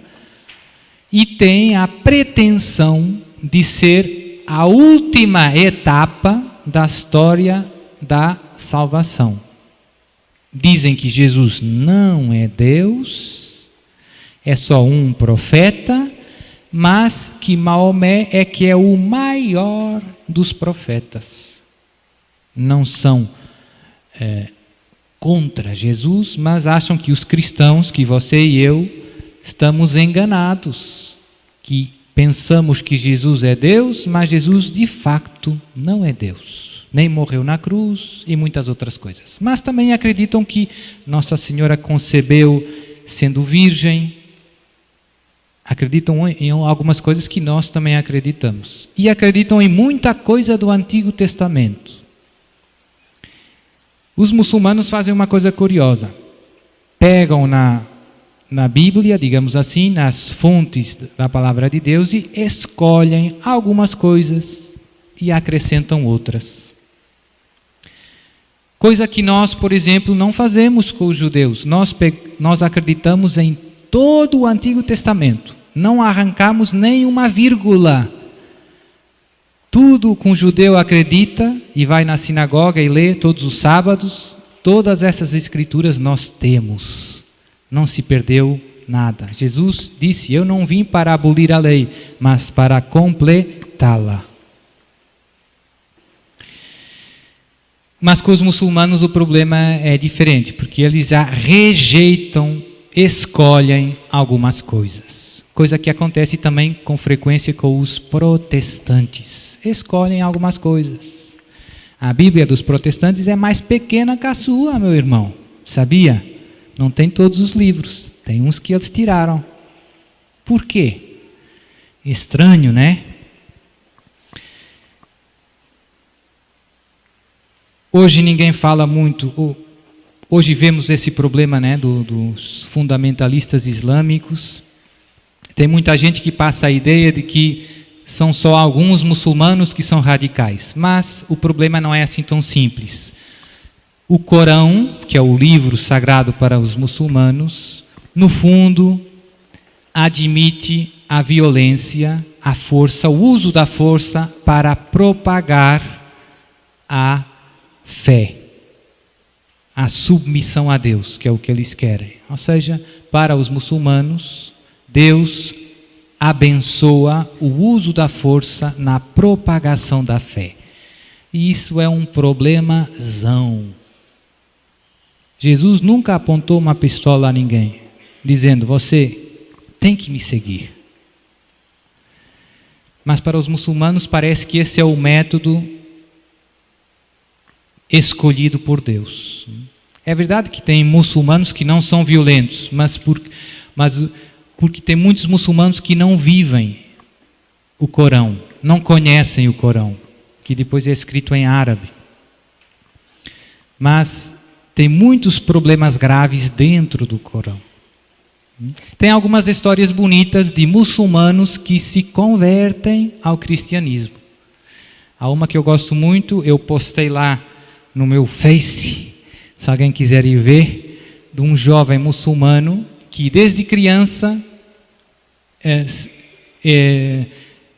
e tem a pretensão de ser a última etapa da história da salvação. Dizem que Jesus não é Deus, é só um profeta, mas que Maomé é que é o maior dos profetas. Não são contra Jesus, mas acham que os cristãos, que você e eu, estamos enganados, que pensamos que Jesus é Deus, mas Jesus de facto não é Deus. Nem morreu na cruz e muitas outras coisas. Mas também acreditam que Nossa Senhora concebeu sendo virgem. Acreditam em algumas coisas que nós também acreditamos. E acreditam em muita coisa do Antigo Testamento. Os muçulmanos fazem uma coisa curiosa. Pegam na Bíblia, digamos assim, nas fontes da palavra de Deus, e escolhem algumas coisas e acrescentam outras. Coisa que nós, por exemplo, não fazemos com os judeus. Nós acreditamos em todo o Antigo Testamento. Não arrancamos nem uma vírgula. Tudo que um judeu acredita e vai na sinagoga e lê todos os sábados, todas essas escrituras nós temos. Não se perdeu nada. Jesus disse: eu não vim para abolir a lei, mas para completá-la. Mas com os muçulmanos o problema é diferente, porque eles já rejeitam, escolhem algumas coisas. Coisa que acontece também com frequência com os protestantes. Escolhem algumas coisas. A Bíblia dos protestantes é mais pequena que a sua, meu irmão. Sabia? Não tem todos os livros. Tem uns que eles tiraram. Por quê? Estranho, né? Hoje ninguém fala muito. Hoje vemos esse problema, né, dos fundamentalistas islâmicos. Tem muita gente que passa a ideia de que são só alguns muçulmanos que são radicais. Mas o problema não é assim tão simples. O Corão, que é o livro sagrado para os muçulmanos, no fundo, admite a violência, a força, o uso da força para propagar a fé, a submissão a Deus, que é o que eles querem. Ou seja, para os muçulmanos, Deus abençoa o uso da força na propagação da fé. E isso é um problemazão. Jesus nunca apontou uma pistola a ninguém, dizendo: você tem que me seguir. mas para os muçulmanos parece que esse é o método escolhido por Deus. É verdade que tem muçulmanos que não são violentos, mas porque tem muitos muçulmanos que não vivem o Corão, não conhecem o Corão, que depois é escrito em árabe. Mas tem muitos problemas graves dentro do Corão. Tem algumas histórias bonitas de muçulmanos que se convertem ao cristianismo. Há uma que eu gosto muito, eu postei lá no meu Face, se alguém quiser ir ver, de um jovem muçulmano que desde criança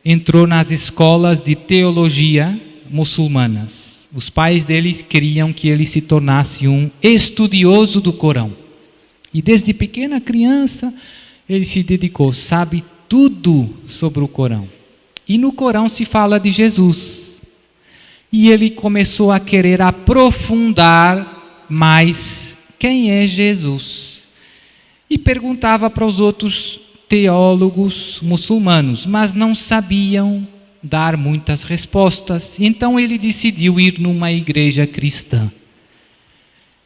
entrou nas escolas de teologia muçulmanas. Os pais dele queriam que ele se tornasse um estudioso do Corão. E desde pequena criança, ele se dedicou, sabe tudo sobre o Corão. E no Corão se fala de Jesus. E ele começou a querer aprofundar mais quem é Jesus. E perguntava para os outros teólogos muçulmanos, mas não sabiam dar muitas respostas. Então ele decidiu ir numa igreja cristã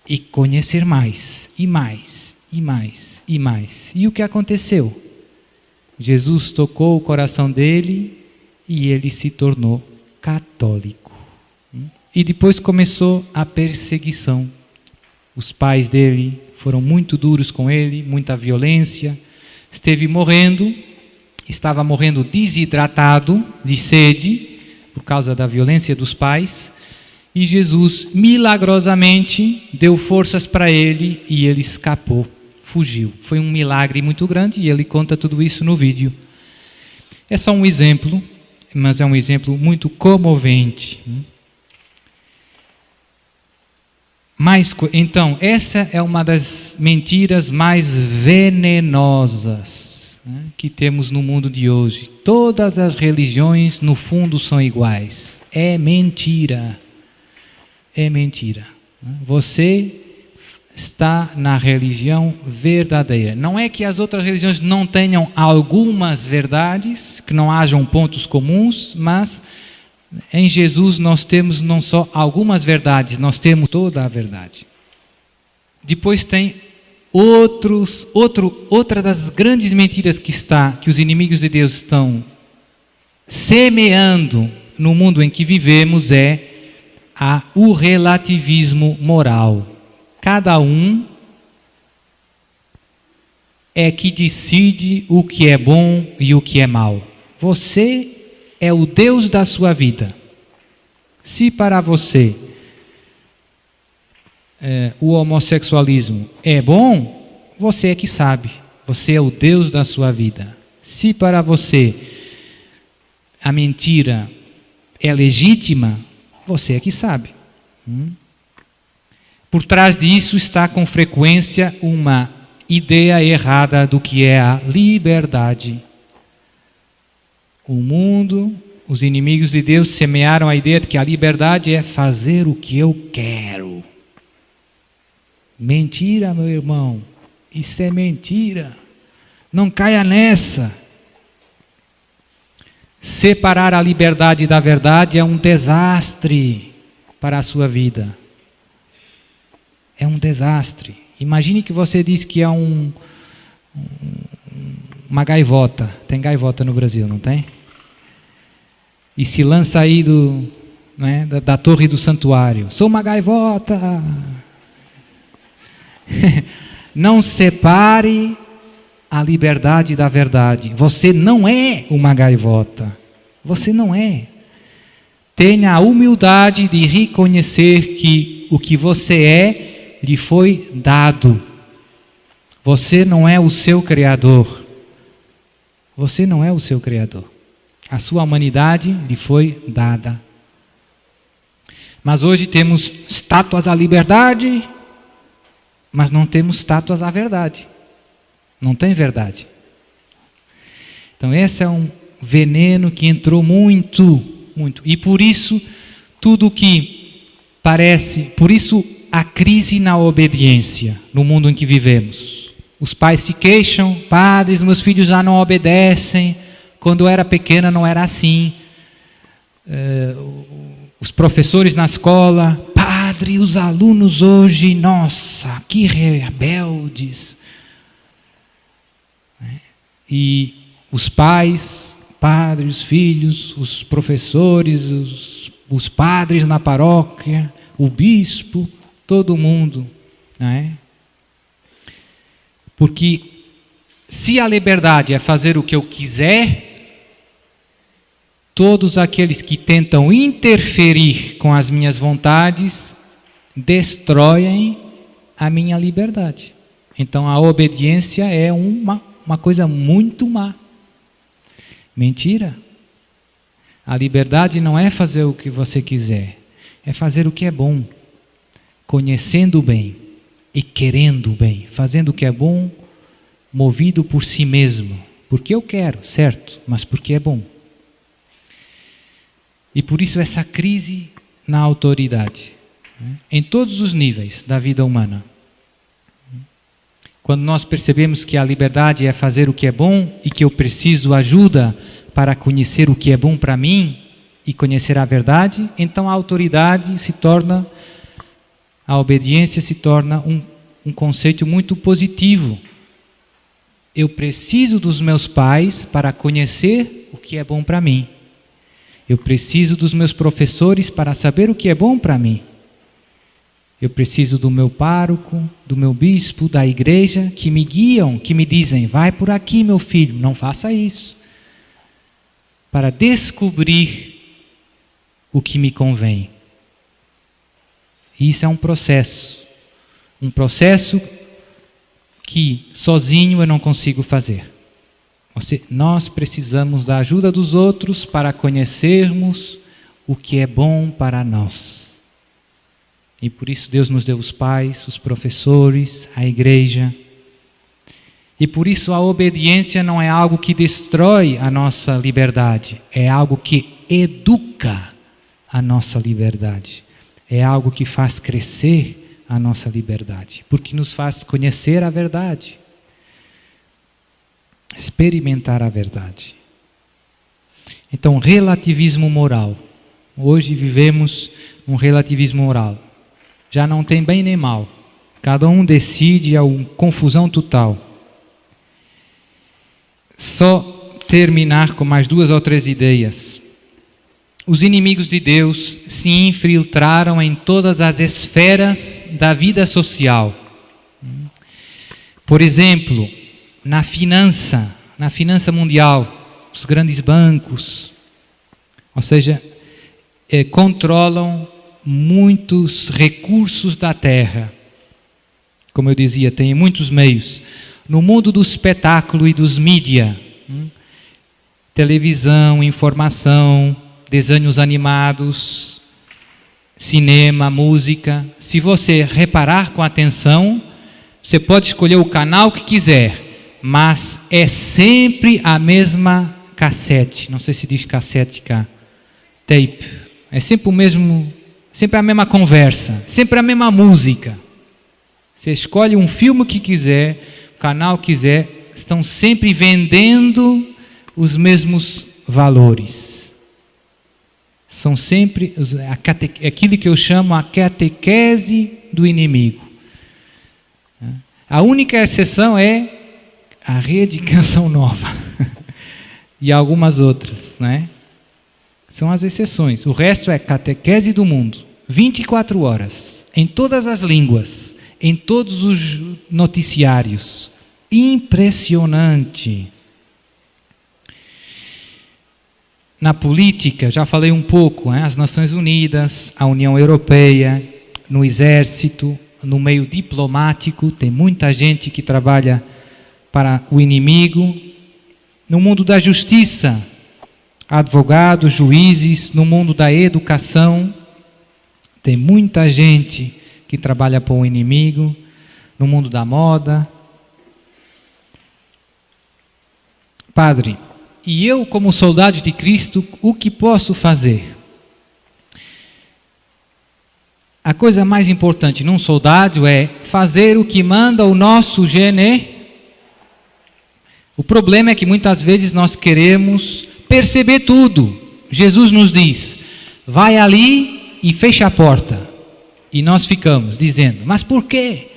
e conhecer mais, e mais, e mais, e mais. E o que aconteceu? Jesus tocou o coração dele e ele se tornou católico. E depois começou a perseguição. Os pais dele foram muito duros com ele, muita violência. Estava morrendo desidratado, de sede, por causa da violência dos pais. E Jesus, milagrosamente, deu forças para ele e ele escapou, fugiu. Foi um milagre muito grande e ele conta tudo isso no vídeo. É só um exemplo, mas é um exemplo muito comovente. Então, essa é uma das mentiras mais venenosas, né, que temos no mundo de hoje. Todas as religiões, no fundo, são iguais. É mentira. É mentira. Você está na religião verdadeira. Não é que as outras religiões não tenham algumas verdades, que não hajam pontos comuns, mas em Jesus nós temos não só algumas verdades, nós temos toda a verdade. Depois tem outra das grandes mentiras que os inimigos de Deus estão semeando no mundo em que vivemos é o relativismo moral. Cada um é que decide o que é bom e o que é mal. Você é o Deus da sua vida. Se para você o homossexualismo é bom, você é que sabe. Você é o Deus da sua vida. Se para você a mentira é legítima, você é que sabe. Por trás disso está com frequência uma ideia errada do que é a liberdade. O mundo, os inimigos de Deus semearam a ideia de que a liberdade é fazer o que eu quero. Mentira, meu irmão. Isso é mentira. Não caia nessa. Separar a liberdade da verdade é um desastre para a sua vida. É um desastre. Imagine que você diz que é uma gaivota. Tem gaivota no Brasil, não tem? E se lança aí da torre do santuário. Sou uma gaivota. Não separe a liberdade da verdade. Você não é uma gaivota. Você não é. Tenha a humildade de reconhecer que o que você é lhe foi dado. Você não é o seu criador. Você não é o seu criador. A sua humanidade lhe foi dada. Mas hoje temos estátuas à liberdade, mas não temos estátuas à verdade. Não tem verdade. Então esse é um veneno que entrou muito. E por isso, tudo que parece... Por isso a crise na obediência no mundo em que vivemos. Os pais se queixam, padres, meus filhos já não obedecem. Quando eu era pequena não era assim. Os professores na escola, padre, os alunos hoje, nossa, que rebeldes. E os pais, padres, os filhos, os professores, os padres na paróquia, o bispo, todo mundo, não é? Porque se a liberdade é fazer o que eu quiser, todos aqueles que tentam interferir com as minhas vontades destroem a minha liberdade. Então a obediência é uma coisa muito má. Mentira. A liberdade não é fazer o que você quiser, é fazer o que é bom, conhecendo o bem e querendo o bem, fazendo o que é bom, movido por si mesmo, porque eu quero, certo, mas porque é bom. E por isso essa crise na autoridade, em todos os níveis da vida humana. Quando nós percebemos que a liberdade é fazer o que é bom e que eu preciso ajuda para conhecer o que é bom para mim e conhecer a verdade, então a autoridade se torna, a obediência se torna um conceito muito positivo. Eu preciso dos meus pais para conhecer o que é bom para mim. Eu preciso dos meus professores para saber o que é bom para mim. Eu preciso do meu pároco, do meu bispo, da igreja, que me guiam, que me dizem, vai por aqui, meu filho, não faça isso. Para descobrir o que me convém. E isso é um processo que sozinho eu não consigo fazer. Nós precisamos da ajuda dos outros para conhecermos o que é bom para nós. E por isso Deus nos deu os pais, os professores, a igreja. E por isso a obediência não é algo que destrói a nossa liberdade, é algo que educa a nossa liberdade. É algo que faz crescer a nossa liberdade, porque nos faz conhecer a verdade, experimentar a verdade. Então, relativismo moral. Hoje vivemos um relativismo moral. Já não tem bem nem mal. Cada um decide, é uma confusão total. Só terminar com mais 2 ou 3 ideias. Os inimigos de Deus se infiltraram em todas as esferas da vida social. Por exemplo, na finança mundial, os grandes bancos, ou seja, controlam muitos recursos da terra. Como eu dizia, tem muitos meios. No mundo do espetáculo e dos mídia, televisão, informação, desenhos animados, cinema, música. Se você reparar com atenção, você pode escolher o canal que quiser, mas é sempre a mesma cassete. Não sei se diz cassete cá. Tape. É sempre o mesmo, sempre a mesma conversa, sempre a mesma música. Você escolhe um filme que quiser, o canal que quiser, estão sempre vendendo os mesmos valores. São sempre aquilo que eu chamo a catequese do inimigo. A única exceção é a Rede Canção Nova e algumas outras, né? São as exceções. O resto é catequese do mundo, 24 horas, em todas as línguas, em todos os noticiários. Impressionante. Na política, já falei um pouco, as Nações Unidas, a União Europeia, no exército, no meio diplomático, tem muita gente que trabalha para o inimigo. No mundo da justiça, advogados, juízes, no mundo da educação, tem muita gente que trabalha para o inimigo, no mundo da moda. Padre, e eu, como soldado de Cristo, o que posso fazer? A coisa mais importante num soldado é fazer o que manda o nosso O problema é que muitas vezes nós queremos perceber tudo. Jesus nos diz, vai ali e fecha a porta. E nós ficamos dizendo, mas por quê?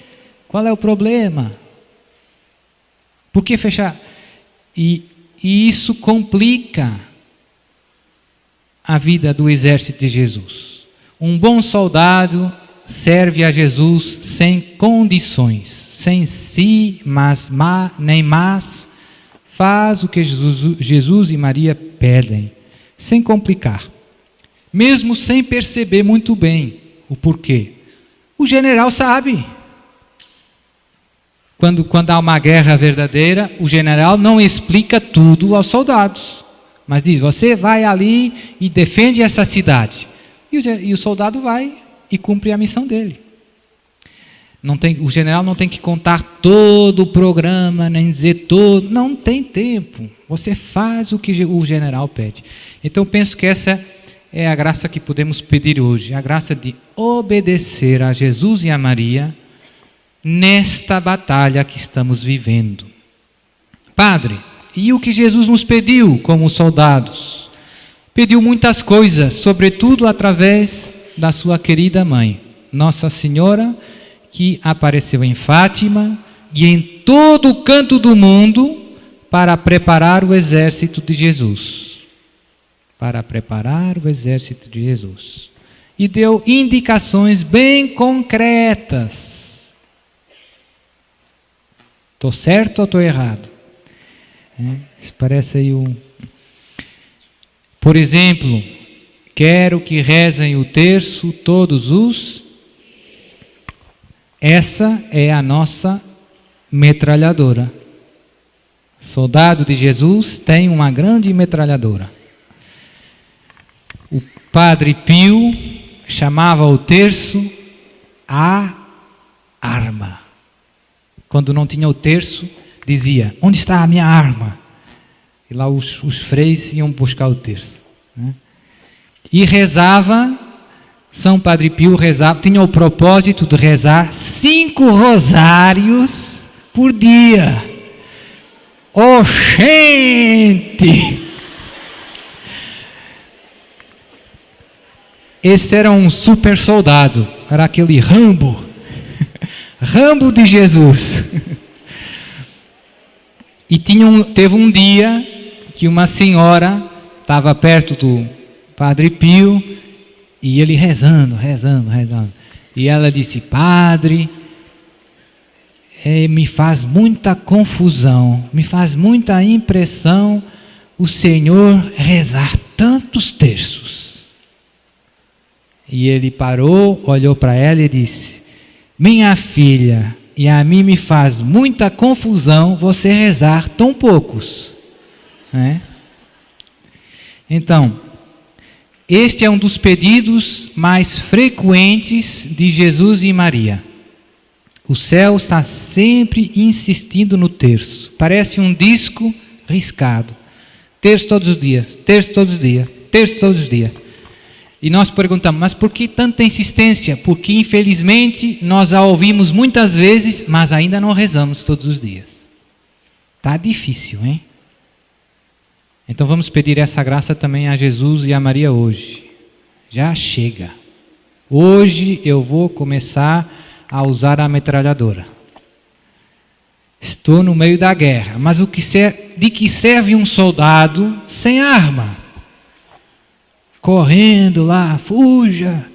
Qual é o problema? Por que fechar? E isso complica a vida do exército de Jesus. Um bom soldado serve a Jesus sem condições, sem si, nem mas, faz o que Jesus e Maria pedem, sem complicar, mesmo sem perceber muito bem o porquê. O general sabe. Quando há uma guerra verdadeira, o general não explica tudo aos soldados, mas diz, você vai ali e defende essa cidade. E o soldado vai e cumpre a missão dele. O general não tem que contar todo o programa, nem dizer todo, não tem tempo. Você faz o que o general pede. Então penso que essa é a graça que podemos pedir hoje, a graça de obedecer a Jesus e a Maria nesta batalha que estamos vivendo. Padre, e o que Jesus nos pediu como soldados? Pediu muitas coisas, sobretudo através da sua querida mãe, Nossa Senhora, que apareceu em Fátima e em todo o canto do mundo para preparar o exército de Jesus. Para preparar o exército de Jesus. E deu indicações bem concretas. Estou certo ou estou errado? Isso parece aí Por exemplo, quero que rezem o terço todos os... Essa é a nossa metralhadora. Soldado de Jesus tem uma grande metralhadora. O Padre Pio chamava o terço a arma. Quando não tinha o terço, dizia, onde está a minha arma? E lá os freis iam buscar o terço. E rezava, São Padre Pio rezava, tinha o propósito de rezar 5 rosários por dia. Oxente! Esse era um super soldado, era aquele Rambo. Rambo de Jesus. E teve um dia que uma senhora estava perto do Padre Pio e ele rezando. E ela disse, Padre, me faz muita confusão, me faz muita impressão o Senhor rezar tantos terços. E ele parou, olhou para ela e disse, minha filha, e a mim me faz muita confusão você rezar tão poucos. Então, este é um dos pedidos mais frequentes de Jesus e Maria. O céu está sempre insistindo no terço. Parece um disco riscado. Terço todos os dias, terço todos os dias, terço todos os dias. E nós perguntamos, mas por que tanta insistência? Porque infelizmente nós a ouvimos muitas vezes, mas ainda não rezamos todos os dias. Está difícil, hein? Então vamos pedir essa graça também a Jesus e a Maria hoje. Já chega. Hoje eu vou começar a usar a metralhadora. Estou no meio da guerra, mas de que serve um soldado sem arma? Correndo lá, fuja.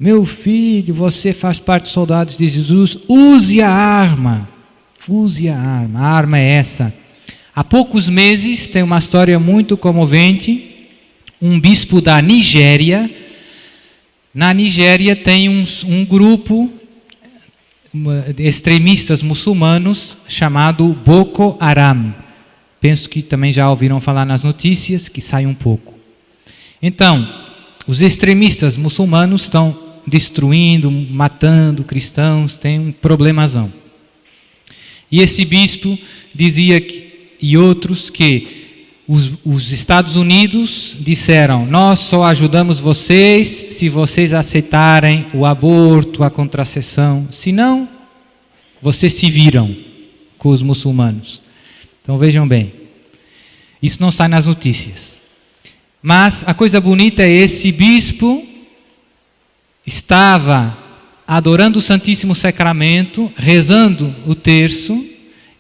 Meu filho, você faz parte dos soldados de Jesus, use a arma. Use a arma. A arma é essa. Há poucos meses, tem uma história muito comovente. Um bispo da Nigéria. Na Nigéria tem um grupo de extremistas muçulmanos chamado Boko Haram. Penso que também já ouviram falar nas notícias, que sai um pouco. Então, os extremistas muçulmanos estão destruindo, matando cristãos, tem um problemazão. E esse bispo dizia e outros que os Estados Unidos disseram, nós só ajudamos vocês se vocês aceitarem o aborto, a contracepção, senão vocês se viram com os muçulmanos. Então vejam bem, isso não sai nas notícias. Mas a coisa bonita é esse bispo estava adorando o Santíssimo Sacramento, rezando o terço,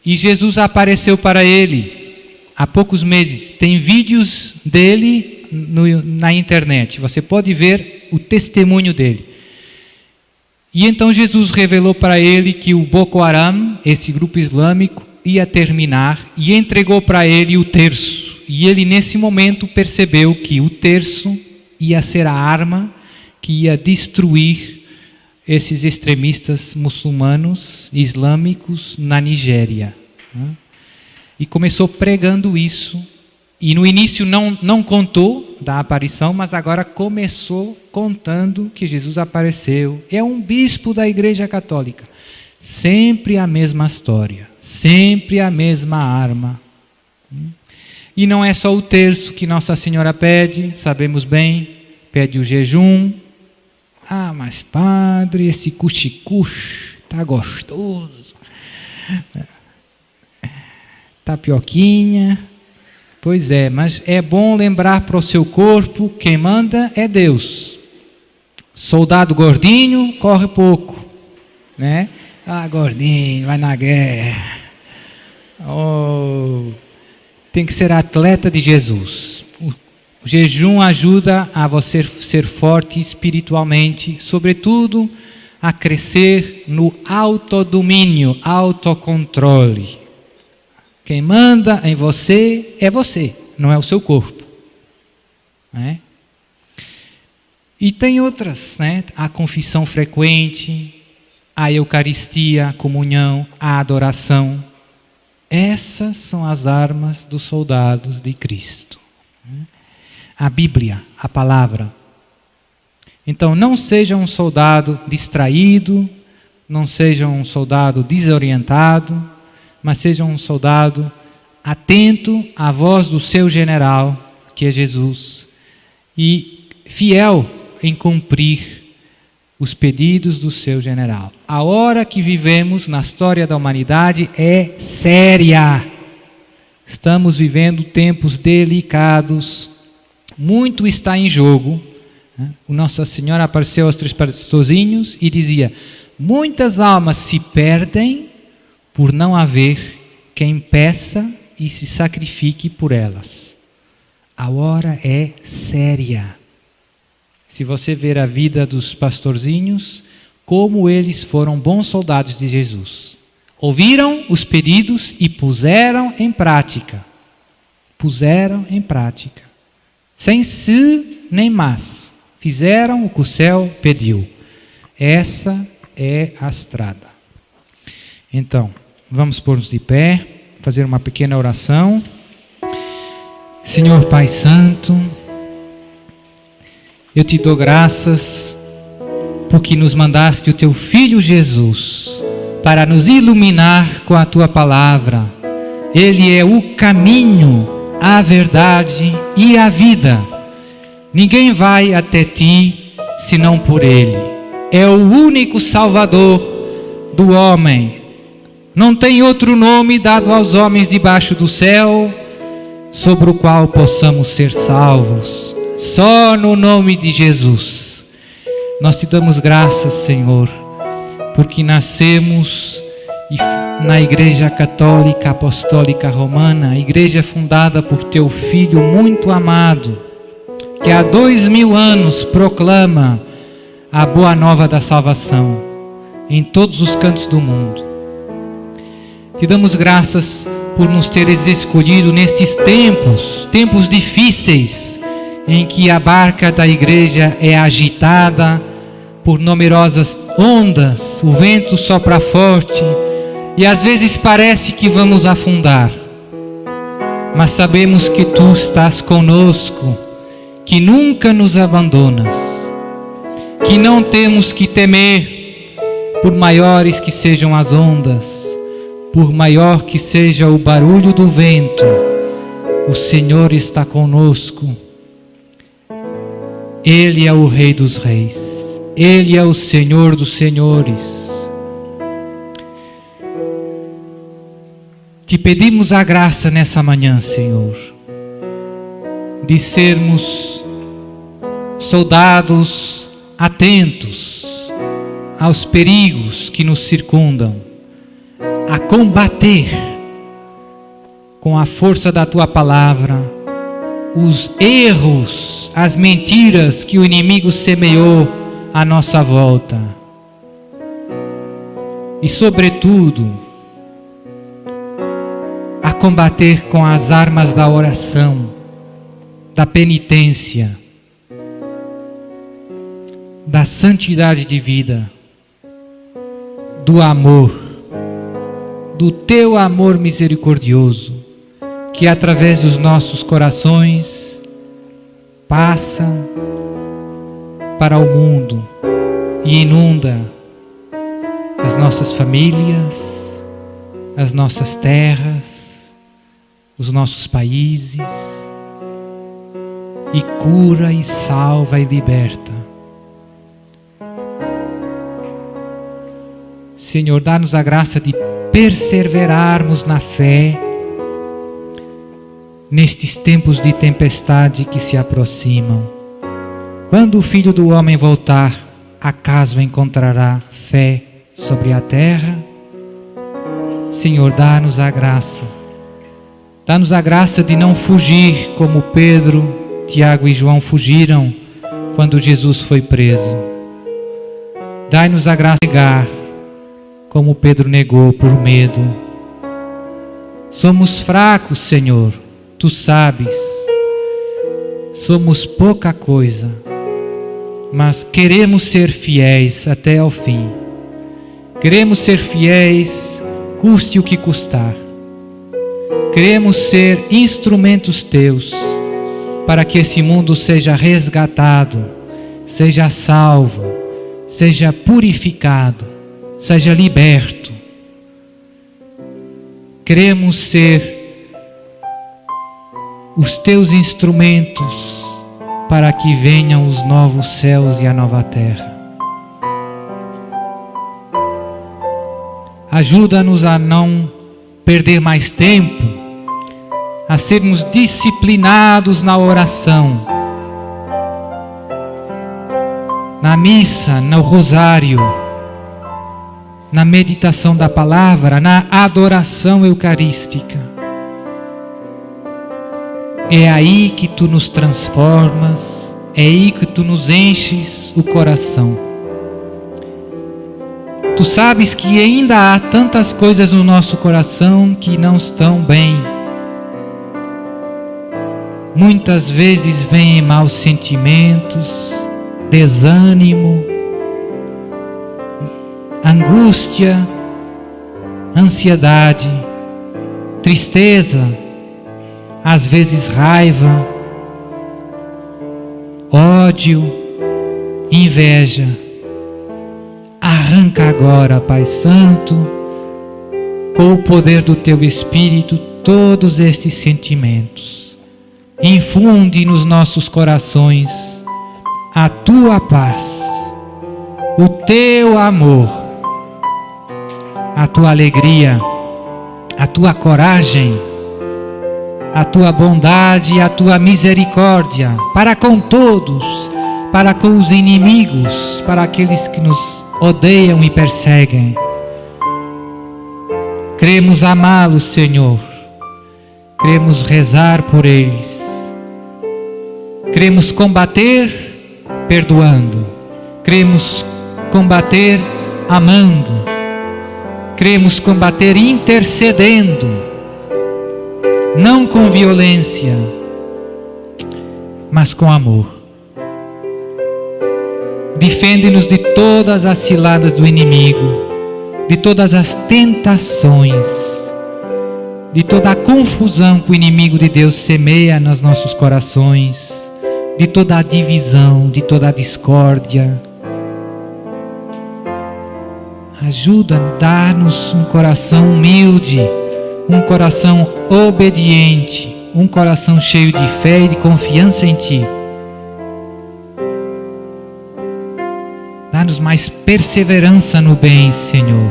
e Jesus apareceu para ele há poucos meses. Tem vídeos dele na internet, você pode ver o testemunho dele. E então Jesus revelou para ele que o Boko Haram, esse grupo islâmico, ia terminar e entregou para ele o terço. E ele nesse momento percebeu que o terço ia ser a arma que ia destruir esses extremistas muçulmanos, islâmicos na Nigéria. E começou pregando isso. E no início não contou da aparição, mas agora começou contando que Jesus apareceu. É um bispo da Igreja Católica. Sempre a mesma história, sempre a mesma arma. E não é só o terço que Nossa Senhora pede, sabemos bem, pede o jejum. Ah, mas padre, esse cuxi-cuxi está gostoso. Tapioquinha. Pois é, mas é bom lembrar para o seu corpo, quem manda é Deus. Soldado gordinho corre pouco, né? Ah, gordinho, vai na guerra. Oh, tem que ser atleta de Jesus. O jejum ajuda a você ser forte espiritualmente, sobretudo a crescer no autodomínio, autocontrole. Quem manda em você é você, não é o seu corpo. Né? E tem outras, né? A confissão frequente, a Eucaristia, a comunhão, a adoração. Essas são as armas dos soldados de Cristo. A Bíblia, a palavra. Então não seja um soldado distraído, não seja um soldado desorientado, mas seja um soldado atento à voz do seu general, que é Jesus, e fiel em cumprir os pedidos do seu general. A hora que vivemos na história da humanidade é séria. Estamos vivendo tempos delicados, muito está em jogo. O Nossa Senhora apareceu aos 3 pastorzinhos e dizia: muitas almas se perdem por não haver quem peça e se sacrifique por elas. A hora é séria. Se você ver a vida dos pastorzinhos, como eles foram bons soldados de Jesus. Ouviram os pedidos e puseram em prática. Puseram em prática. Sem se nem mas. Fizeram o que o céu pediu. Essa é a estrada. Então, vamos pôr-nos de pé, fazer uma pequena oração. Senhor Pai Santo, eu te dou graças porque nos mandaste o teu Filho Jesus para nos iluminar com a tua palavra. Ele é o caminho, a verdade e a vida. Ninguém vai até ti senão por ele. É o único Salvador do homem. Não tem outro nome dado aos homens debaixo do céu, sobre o qual possamos ser salvos. Só no nome de Jesus. Nós te damos graças, Senhor, porque nascemos na Igreja Católica Apostólica Romana, a igreja fundada por teu Filho muito amado, que há 2000 anos proclama a boa nova da salvação em todos os cantos do mundo. Te damos graças por nos teres escolhido nestes tempos difíceis, em que a barca da igreja é agitada por numerosas ondas, o vento sopra forte e às vezes parece que vamos afundar. Mas sabemos que tu estás conosco, que nunca nos abandonas, que não temos que temer, por maiores que sejam as ondas, por maior que seja o barulho do vento, o Senhor está conosco. Ele é o Rei dos Reis, Ele é o Senhor dos Senhores. Te pedimos a graça nessa manhã, Senhor, de sermos soldados atentos aos perigos que nos circundam, a combater com a força da Tua palavra os erros, as mentiras que o inimigo semeou à nossa volta. E sobretudo, a combater com as armas da oração, da penitência, da santidade de vida, do amor, do Teu amor misericordioso, que através dos nossos corações passa para o mundo e inunda as nossas famílias, as nossas terras, os nossos países, e cura e salva e liberta. Senhor, dá-nos a graça de perseverarmos na fé nestes tempos de tempestade que se aproximam. Quando o Filho do Homem voltar, acaso encontrará fé sobre a terra? Senhor, dá-nos a graça. Dá-nos a graça de não fugir como Pedro, Tiago e João fugiram quando Jesus foi preso. Dai-nos a graça de negar como Pedro negou por medo. Somos fracos, Senhor, Tu sabes. Somos pouca coisa, mas queremos ser fiéis até ao fim. Queremos ser fiéis, custe o que custar. Queremos ser instrumentos Teus para que esse mundo seja resgatado, seja salvo, seja purificado, seja liberto. Queremos ser os Teus instrumentos para que venham os novos céus e a nova terra. Ajuda-nos a não perder mais tempo, a sermos disciplinados na oração, na missa, no rosário, na meditação da palavra, na adoração eucarística. É aí que Tu nos transformas, é aí que Tu nos enches o coração. Tu sabes que ainda há tantas coisas no nosso coração que não estão bem. Muitas vezes vêm maus sentimentos, desânimo, angústia, ansiedade, tristeza, às vezes raiva, ódio, inveja. Arranca agora, Pai Santo, com o poder do Teu Espírito, todos estes sentimentos. Infunde nos nossos corações a Tua paz, o Teu amor, a Tua alegria, a Tua coragem, a Tua bondade e a Tua misericórdia para com todos, para com os inimigos, para aqueles que nos odeiam e perseguem. Queremos amá-los, Senhor. Queremos rezar por eles. Queremos combater perdoando. Queremos combater amando. Queremos combater intercedendo. Não com violência, mas com amor. Defende-nos de todas as ciladas do inimigo, de todas as tentações, de toda a confusão que o inimigo de Deus semeia nos nossos corações, de toda a divisão, de toda a discórdia. Ajuda, dá-nos um coração humilde, um coração obediente, um coração cheio de fé e de confiança em Ti. Dá-nos mais perseverança no bem, Senhor.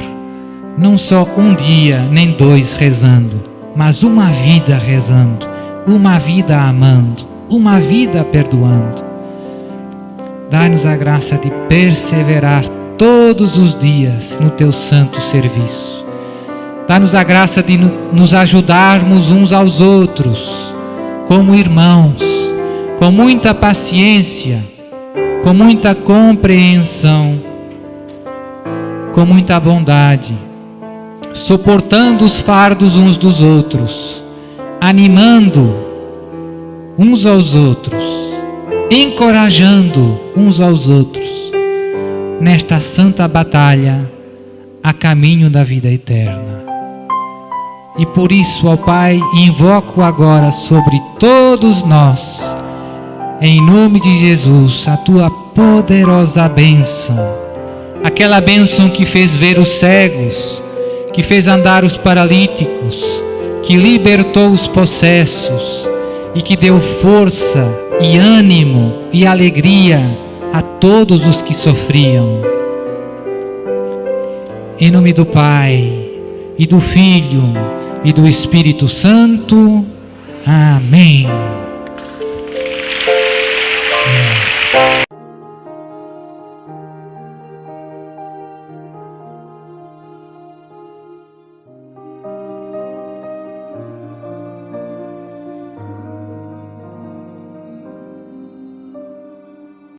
não só um dia nem 2 rezando, mas uma vida rezando, uma vida amando, uma vida perdoando. Dai-nos a graça de perseverar todos os dias no Teu santo serviço. Dá-nos a graça de nos ajudarmos uns aos outros, como irmãos, com muita paciência, com muita compreensão, com muita bondade, suportando os fardos uns dos outros, animando uns aos outros, encorajando uns aos outros, nesta santa batalha a caminho da vida eterna. E por isso, ó Pai, invoco agora sobre todos nós, em nome de Jesus, a Tua poderosa bênção, aquela bênção que fez ver os cegos, que fez andar os paralíticos, que libertou os possessos e que deu força e ânimo e alegria a todos os que sofriam. Em nome do Pai, e do Filho, e do Espírito Santo. Amém.